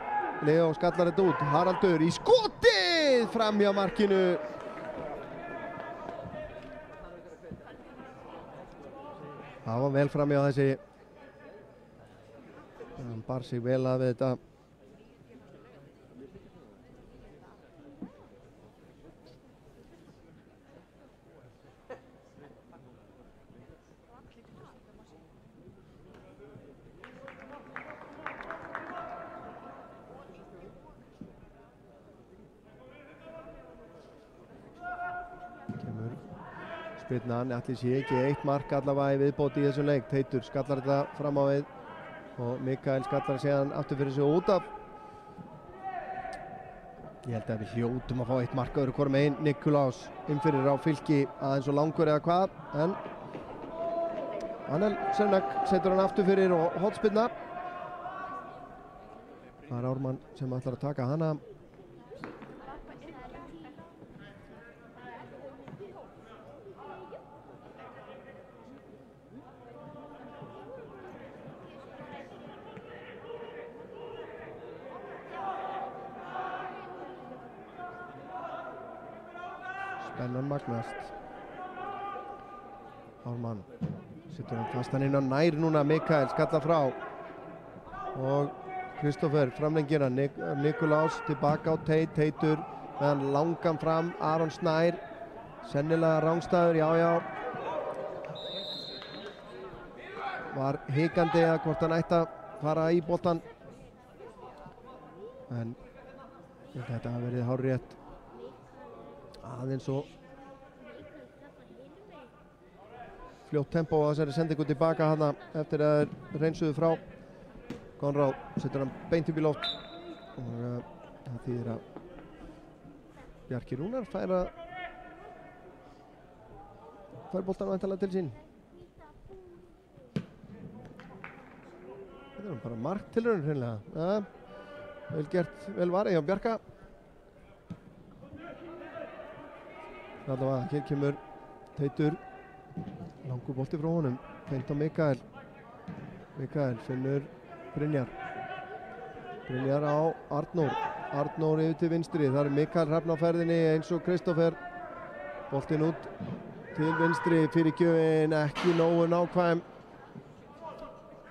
Leo skallar þetta út, Haraldur í skotið fram hjá markinu. Það var vel fram hjá þessi, hann bar sig vel að við þetta. Spyrnan, ætli sé ekki 1 mark allavega í viðbót í þessum leik. Teitur skallar þetta fram á við og Mikael skallar síðan aftur fyrir sig út af. Ég held að við hljótum að fá 1 mark öðru hvorum einn. Nikolás innfyrir á Fylki aðeins og langur eða hvað, en Anel Sernak setur hann aftur fyrir og hornspyrna. Það Ármann sem ætlar að taka hana. Spennan magnast. Ármann setur hann fastan inn á nær núna. Mikael skallar frá og Kristófer framlengir hann. Nikolás tilbaka á Teitur með hann langan fram. Aron Snær sennilega rangstæður, já var hikandi að hvort hann ætti að fara í boltan. en þetta hafi verið hárrétt. Aðeins og fljótt tempo á þessari sendingu tilbaka hana eftir að þeir reynsuðu frá. Konráð setur hann beint upp í loft og það þýðir að Bjarki Rúnar fær boltan væntanlega til sín. Þetta er bara marktilraun hreinlega. Ja, vel gert, vel varið hjá Bjarka. Allavega, hér kemur Teitur. Langur bolti frá honum. Beint á Mikael. Mikael finnur Brynjar. Brynjar á Arnór. Arnór yfir til vinstri. Það er Mikael Hrafn á ferðinni eins og Kristoffer. Boltinn út til vinstri, fyrirgjöfin ekki nógu nákvæm.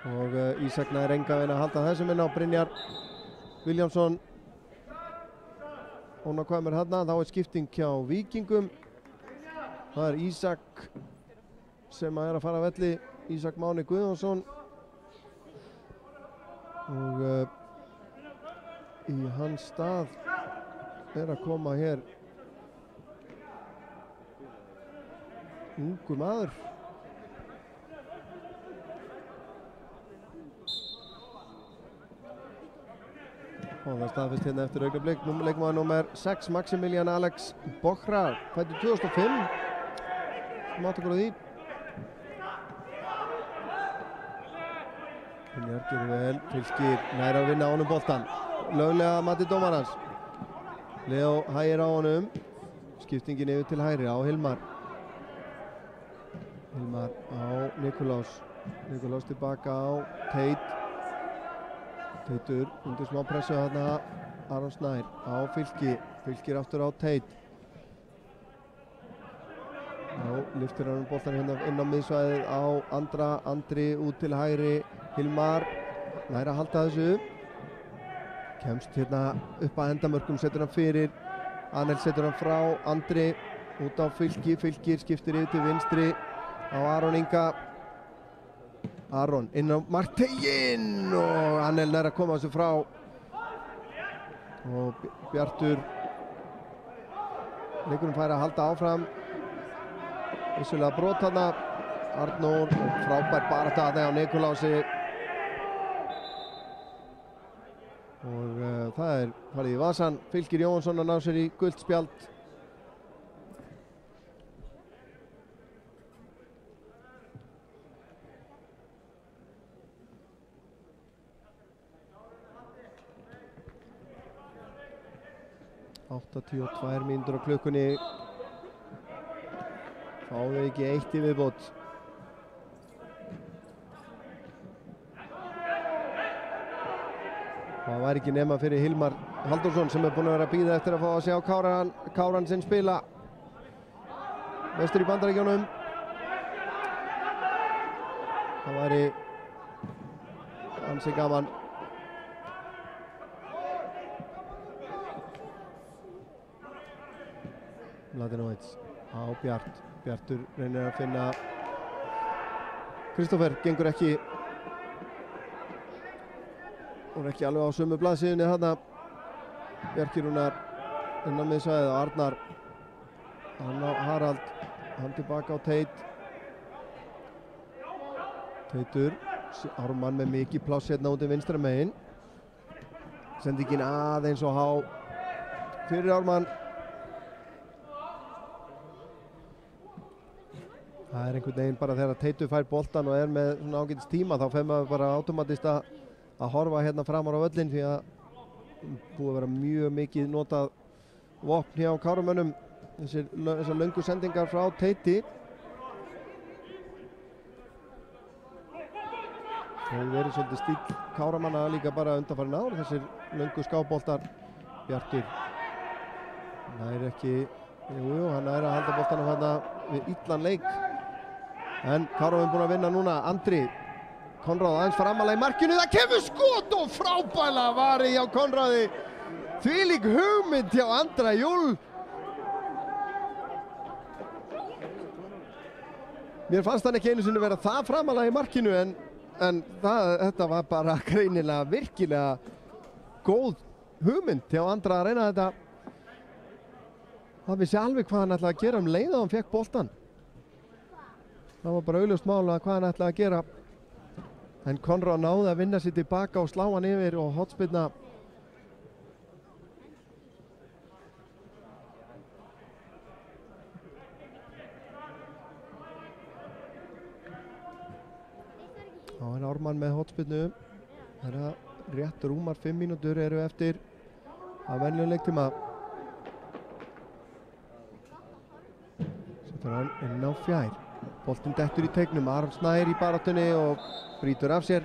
Og Ísak nær enga veginn að halda þessum inn á. Brynjar Viljámsson ónákvæmur þarna. Þá er skipting hjá Víkingum. Það er Ísak sem er að fara að velli. Ísak Máni Guðjónsson. Og í hans stað er að koma hér ungur maður. Og það staðfest hérna eftir augnablik. Leikmaður númer 6, Maximilian Alex Bochra, fæddur 2005. Sem átt okkur á því. Brynjar gerir vel, Fylkir nær að vinna á honum boltan. Löglega mati dómarans. Leo hægir á honum. Skiptingin yfir til hægri á Hilmar. Hilmar á Nikolás. Nikolás tilbaka á Teit. Teitur undir smá pressu þarna. Aron Snær á Fylki. Fylkir aftur á Teit. Lyftir hann boltan hérna inn á miðsvæðið á Andri út til hægri. Hilmar nær að halda þessu. Kemst hérna upp að endamörkum, setur hann fyrir. Anel setur hann frá. Andri út á Fylki. Fylkir skiptir yfir til vinstri á Aron Inga. Aron inn á markteginn og Anel nær að koma þessu frá. Og Bjartur leikurinn fær að halda áfram. Vissulega brot þarna. Arnór frábær barátta þarna á Nikolási. Og það er farið í vasan. Fylkir Jóhansson að ná sér í gult spjald. og 82 mínútur á klukkunni. Fáðu ekki eitt í viðbót. Það var ekki nema fyrir Hilmar Halldórsson sem er búinn að vera að bíða eftir að fá að sjá Káran sinn spila. Vestur í Bandaríkjunum. Það væri ansi gaman. Mladenovic á Bjart. Bjartur reynir að finna Kristoffer, gengur ekki. Hún er ekki alveg á sömu blaðsíðunni þarna. Bjarki Rúnar inn á miðsvæðið og Arnar. Hann á Harald. Hann tilbaka á Teit. Teitur. Ármann með mikið pláss hérna út í vinstra megin. Sendingin aðeins og há fyrir Ármann. Það er einhvern veginn bara þegar Teitur fær boltan og er með svona ágætis tíma þá fer maður bara automatist að horfa hérna framar á völlin því að búið að vera mjög mikið notað vopn hjá Kárumönnum. Þessar löngu sendingar frá Teiti. Það hefur verið svolítið stíll Káramanna líka bara undanfarin ár, þessir löngu skáboltar. Bjartur nær ekki, hann er að halda boltanum hérna við illan leik. En Káramenn búin að vinna núna. Andri Konráð aðeins framalega í markinu, það kemur skot og frábæla varið hjá Konráði. Þvílík hugmynd hjá Andra Júl. Mér fannst hann ekki einu sinni vera það framalega í markinu en þetta var bara greinilega virkilega góð hugmynd hjá Andra að reyna þetta. Það vissi alveg hvað hann ætlaði að gera leið og hann fekk boltan. Það var bara augljóst mál að hvað hann ætlaði að gera. En Konráð náði að vinna sér tilbaka og slá hann yfir og hornspyrna. Þá er Ármann með hornspyrnu. Það er rétt rúmar 5 mínútur eru eftir að venjulegum leiktíma. Setur hann inn á fjær. Boltinn dettur í teignum, Aron Snær í baráttunni og brýtur af sér.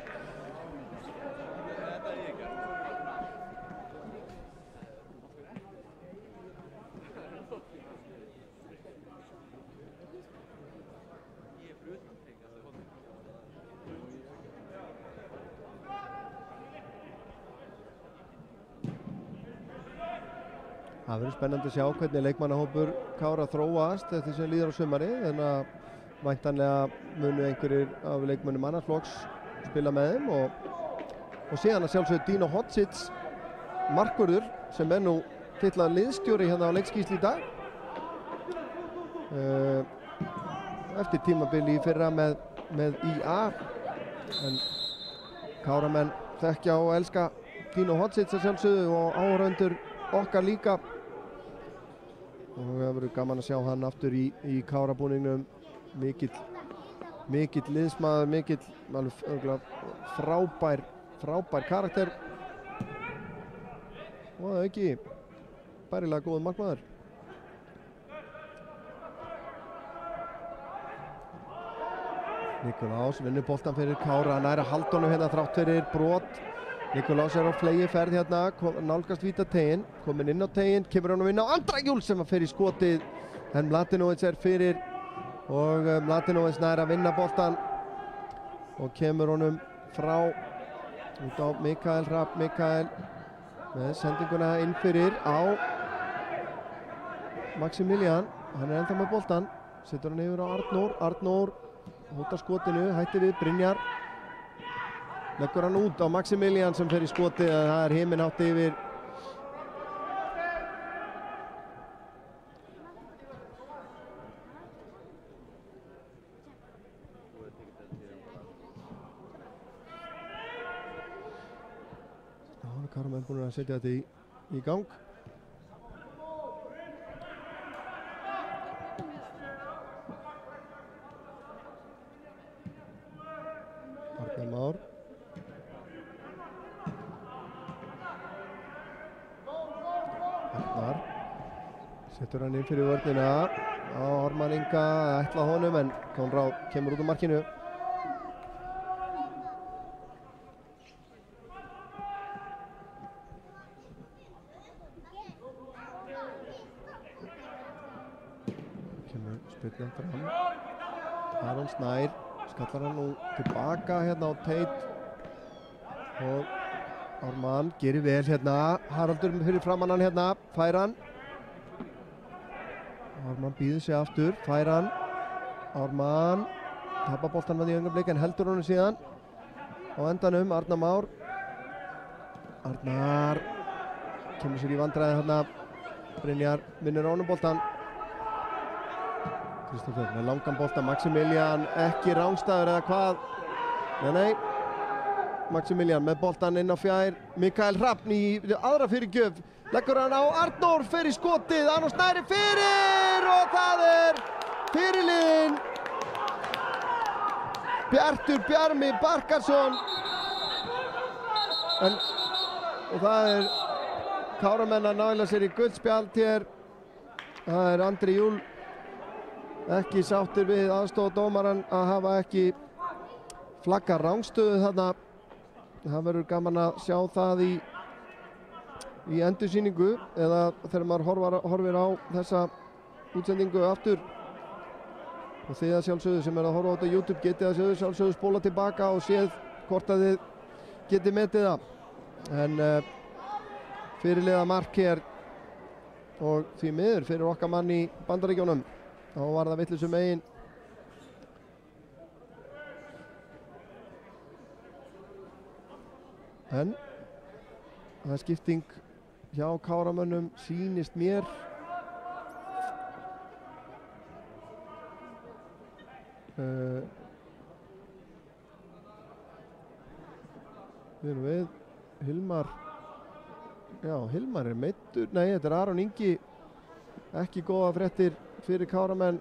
Það verður spennandi að sjá hvernig leikmannahópur Kára þróast eftir sem líður á sumarið, en að væntanlega munu einhverjir af leikmönnum annars flokks spila með þeim og síðan að sjálfsögðu Dino Hodzic, markvörður sem er nú titlað liðsstjóri hérna á leikskýrslu í dag. Eftir tímabili í fyrra með IA, en Káramenn þekkja og elska Dino Hodzic að sjálfsögðu og áhorfendur okkar líka. Og það verður gaman að sjá hann aftur í Kárabúningnum. Mikill liðsmaður, mikill frábær karakter og það er ekki bærilega góð markmaður. Nikolás vinnur boltan fyrir Kára, hann er að halda honum hérna þrátt fyrir brot. Nikolás er á fleygiferð hérna, nálgast vítategin, kominn inn á tegin, kemur hann inn á Andra Júl sem að fer í skotið, en Mladenovic er fyrir og Mladenovic nær að vinna boltan og kemur honum frá út á Mikael Hrafn. Mikael með sendinguna inn fyrir á Maximilian, hann er ennþá með boltan, setur hann yfir á Arnór hótar skotinu, hættir við Brynjar, leggur hann út á Maximilian sem fer í skotið, það er himinhátt yfir. Káramenn búin að setja þetta í gang. Arnar Már. Arnar setur hann inn fyrir vörnina á Ármann Inga, ætla honum, en Konráð kemur út úr markinu. Spillan fram, Aron Snær skallar hann nú tilbaka hérna á teit og Ármann gerir vel hérna, Haraldur fyrir framann hann hérna, fær hann, Ármann býður sig aftur, fær hann, Ármann tapar boltan með í augnablik en heldur honum síðan á endanum. Arnar Már, Arnar kemur sér í vandræði hérna, Brynjar vinnur honum boltan. Kristoffer með langan bolta, Maximilian ekki rangstæður eða hvað? Nei, Maximilian með boltan inn á fjær, Mikael Hrafn í aðra fyrirgjöf, leggur hann á Arnór, fer í skotið, Arnór Snæri fyrir og það er fyrirliðinn Bjartur Bjarmi Barkarsson, og það er Káramenn að næla sér í guldspjald hér. Það er Andri Júl ekki sáttur við aðstoðardómarann að hafa ekki flagga rangstöðu þarna. Það verður gaman að sjá það í endursýningu eða þegar maður horfir á þessa útsendingu aftur. Og þið að sjálfsögðu sem er að horfa á þetta á YouTube getið að sjálfsögðu spóla tilbaka og séð hvort að þið getið metið það. En fyrirliða mark hér og því miður fyrir okkar mann í Bandaríkjunum. Þá var það vitlausum megin. En það er skipting hjá Káramönnum, sýnist mér. Við Hilmar, já, Hilmar er meiddur, nei, þetta er Aron Ingi, ekki góða fréttir fyrir Káramenn,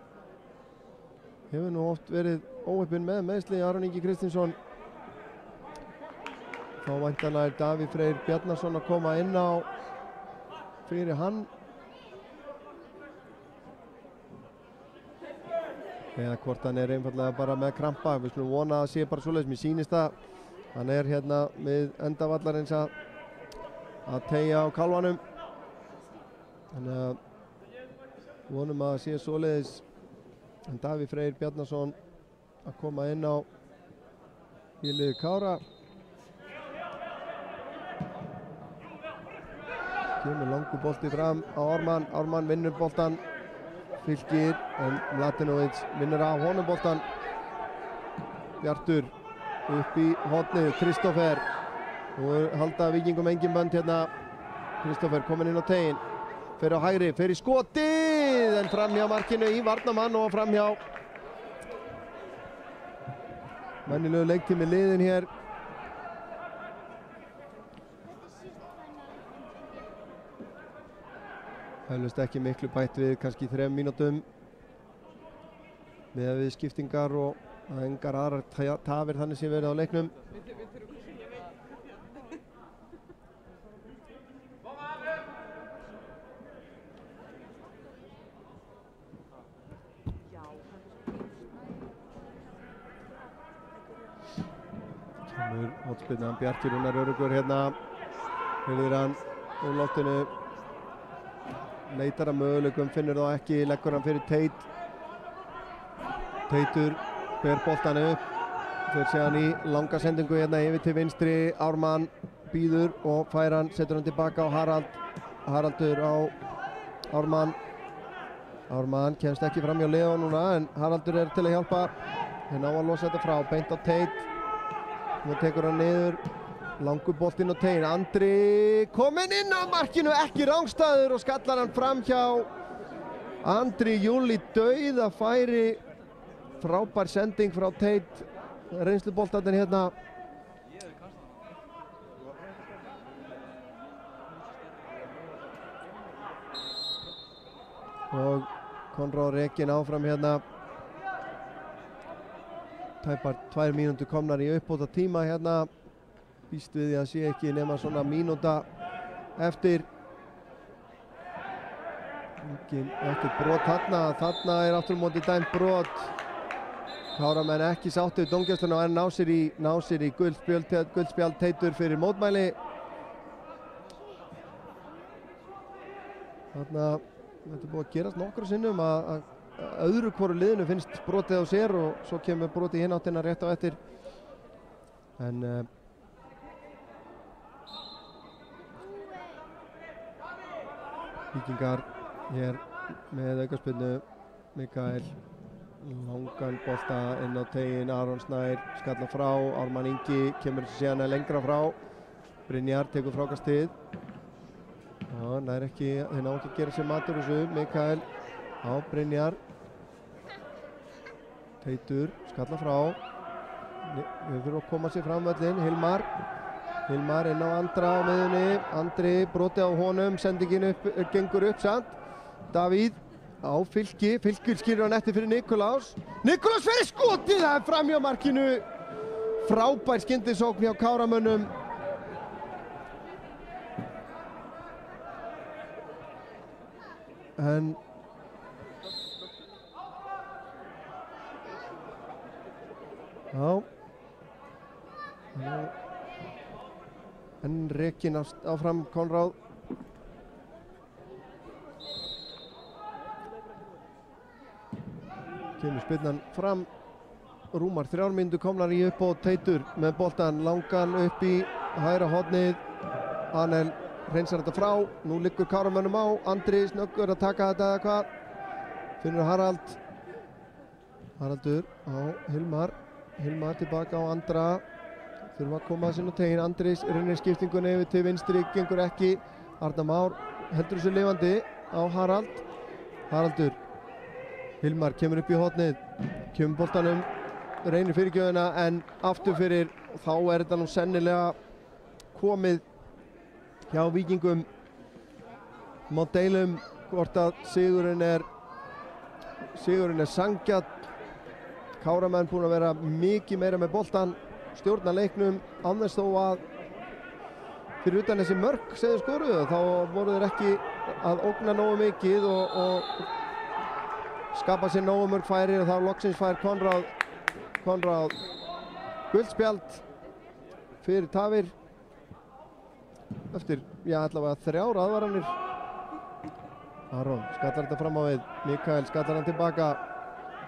hefur nú oft verið óheppinn með meiðsli. Aron Ingi Kristinsson, þá væntanlega er Davíð Freyr Bjarnason að koma inn á fyrir hann, eða hvort hann er einfallega bara með krampa. Við skulum vona að sé bara svoleiðis. Mér sýnist að hann er hérna með endavallarins að teygja á kálfanum, þannig að vonum að sé svoleiðis. En Davíð Freyr Bjarnason að koma inn á í liði Kára. Kemur langur bolti fram á Ármann. Ármann vinnur boltan, Fylkir, en Mladenovic vinnur af honum boltan. Bjartur upp í hornið, Kristófer, og halda Víkingum engin bönd hérna. Kristófer kominn inn á teiginn, fer á hægri, fer í skotið, en framhjá markinu í varnarmann og framhjá. Mennilegu leiktími liðin hér. Eflaust ekki miklu bætt við, kannski 3 mínútum með við skiptingar og engar aðrar tafir þannig sem verið á leiknum. Kemur hotspinnan, Bjartur Rúnar öruggur hérna, hefur hann úr loftinu, leitar að möguleikum, finnur þá ekki, leggur hann fyrir Teit. Teitur ber boltan upp, fyrir séðan í langa sendingu hérna yfir til vinstri. Ármann býður og fær hann, setur hann tilbaka á Harald. Haraldur á Ármann. Ármann kemst ekki fram hjá Leó núna, en Haraldur er til að hjálpa. Þeir ná að losa þetta frá, beint á Teit. Nú tekur hann niður. Langur boltinn á tegin, Andri kominn inn á markinu, ekki rangstæður og skallar hann fram hjá Andri Júli. Dauða færi, frábær sending frá Teit, reynsluboltarnir hérna. Og Konráð rekinn áfram hérna. Tæpar 2 mínútur komnar í uppbóta tíma hérna. Býst við því að sé ekki nema svona mínúta eftir. Ekkert brot þarna er aftur á móti dæmt brot. Káramenn ekki sáttu við dómgæsluna en ná sér í guldspjald Teitur fyrir mótmæli. Þarna, þetta er búið að gerast nokkru sinnum að öðru hvoru liðinu finnst brotið á sér og svo kemur brotið hinn áttina rétt á eftir. En Víkingar hér með aukaspyrnu. Mikael, langan bolta inn á tegin, Aron Snær skallar frá, Ármann Ingi kemur síðan lengra frá. Brynjar tekur frákastið. Já, nær ekki, þeir ná ekki að gera sér matur þessu. Mikael á Brynjar. Teitur skallar frá. Við þurfum að koma sér fram völlin. Hilmar inn á Andra á miðjunni. Andri broti á honum, sendingin gengur upp samt. Davíð á Fylki, Fylkir skilur hann eftir fyrir Nikolás. Nikolás fyrir skotið, það er framhjá markinu. Frábær skyndisókn hjá Káramönnum. En já, en rekinn áfram Konráð. Kemur spyrnan fram, rúmar 3 mínútur komnar í upp og Teitur með boltan langan upp í hægra hornið. Anel hreinsar þetta frá, nú liggur Káramönnum á. Andri snöggur að taka þetta eða hvað. Finnur Haraldur á Hilmar tilbaka á Andra. Þurfa að koma að sinna tegin. Andris rinnir skiptingunni yfir til vinstri, gengur ekki. Arnar Már heldur þessu lifandi á Harald. Haraldur Hilmar kemur upp í hornið, kemur boltanum, reynir fyrirgjöfina en aftur fyrir, þá þetta nú sennilega komið hjá Víkingum. Má deilum hvort að sigurinn er sanngjarn. Káramenn búin að vera mikið meira með boltan, stjórna leiknum, án þess þó að fyrir utan þessi mörk sem þeir skoruðu, þá voru þeir ekki að ógna nógu mikið og skapa sér nógu mörg færi, og þá loksins fær Konráð guldspjald fyrir tafir eftir, allavega 3 aðvaranir. Aron skallar þetta fram á við, Mikael skallar hann tilbaka,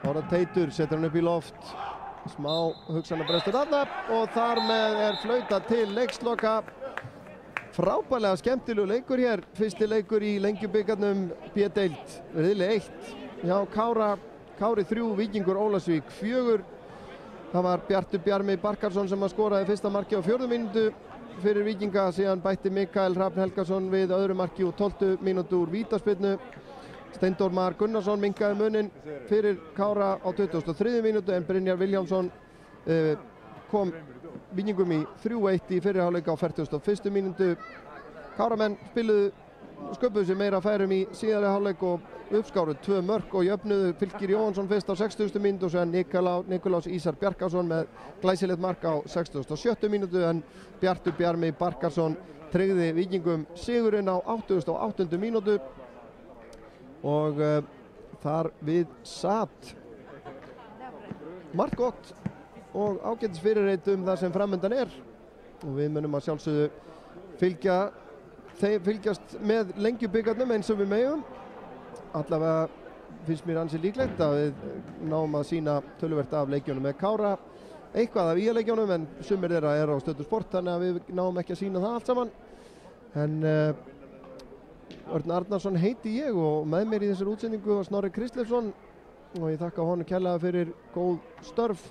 Ára Teitur setur hann upp í loft, smá hugsanabrestur þarna og þar með flautað til leiksloka. Frábærlega skemmtilegu leikur hér, fyrsti leikur í Lengjubikarnum B-deild, riðli 1 hjá Kári 3, Víkingur Ólafsvík 4. Það var Bjartur Bjarmi Barkarsson sem skoraði fyrsta marki á 4. mínútu fyrir Víkinga, síðan bætti Mikael Hrafn Helgason við öðru marki úr 12. mínútu úr vítaspyrnu. Steindór Mar Gunnarsson minnkaði munin fyrir Kára á 23. mínútu, en Brynjar Viljámsson kom Víkingum í 3-1 í fyrri hálfleik á 41. mínútu. Káramenn sköpuðu sér meira færum í síðari hálfleik og uppskáruð 2 mörk og jöfnuðu. Fylkir Jóhansson fyrst á 60. mínútu og síðan Nikulás Ísar Bjarkarsson með glæsilegt mark á 67. mínútu, en Bjartur Bjarmi Barkarsson tryggði Víkingum sigurinn á 88. mínútu og þar við satt. Margt gott og ágætis fyrirheit það sem framundan og við munum að sjálfsögðu fylgjast með Lengjubikarnum eins og við megum. Allavega finnst mér ansi líklegt að við náum að sýna töluvert af leikjónum með Kára, eitthvað af leikjónum, en sumir þeirra á Stötu Sport, þannig að við náum ekki að sýna það allt saman. En Örn Arnarsson heiti ég og með mér í þessari útsendingu var Snorri Kristlefsson og ég þakka honum kærlega fyrir góð störf.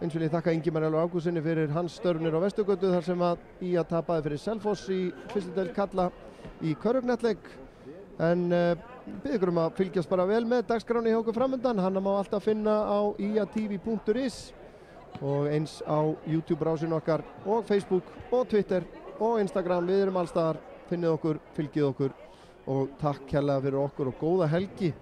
Eins vil ég þakka Ingimari Elvar Ágústsssyni fyrir hans störfnir á Vesturgötu þar sem að ÍA tapaði fyrir Selfoss í fyrstu deild karla í körfuknattleik. En bið ykkur að fylgjast bara vel með dagskráni hjá okkur framundan. Hana má alltaf finna á iatv.is og eins á YouTube-rásinu okkar og Facebook og Twitter og Instagram. Við erum allstaðar, finnið okkur, fylgið okkur og takk kærlega fyrir okkur og góða helgi.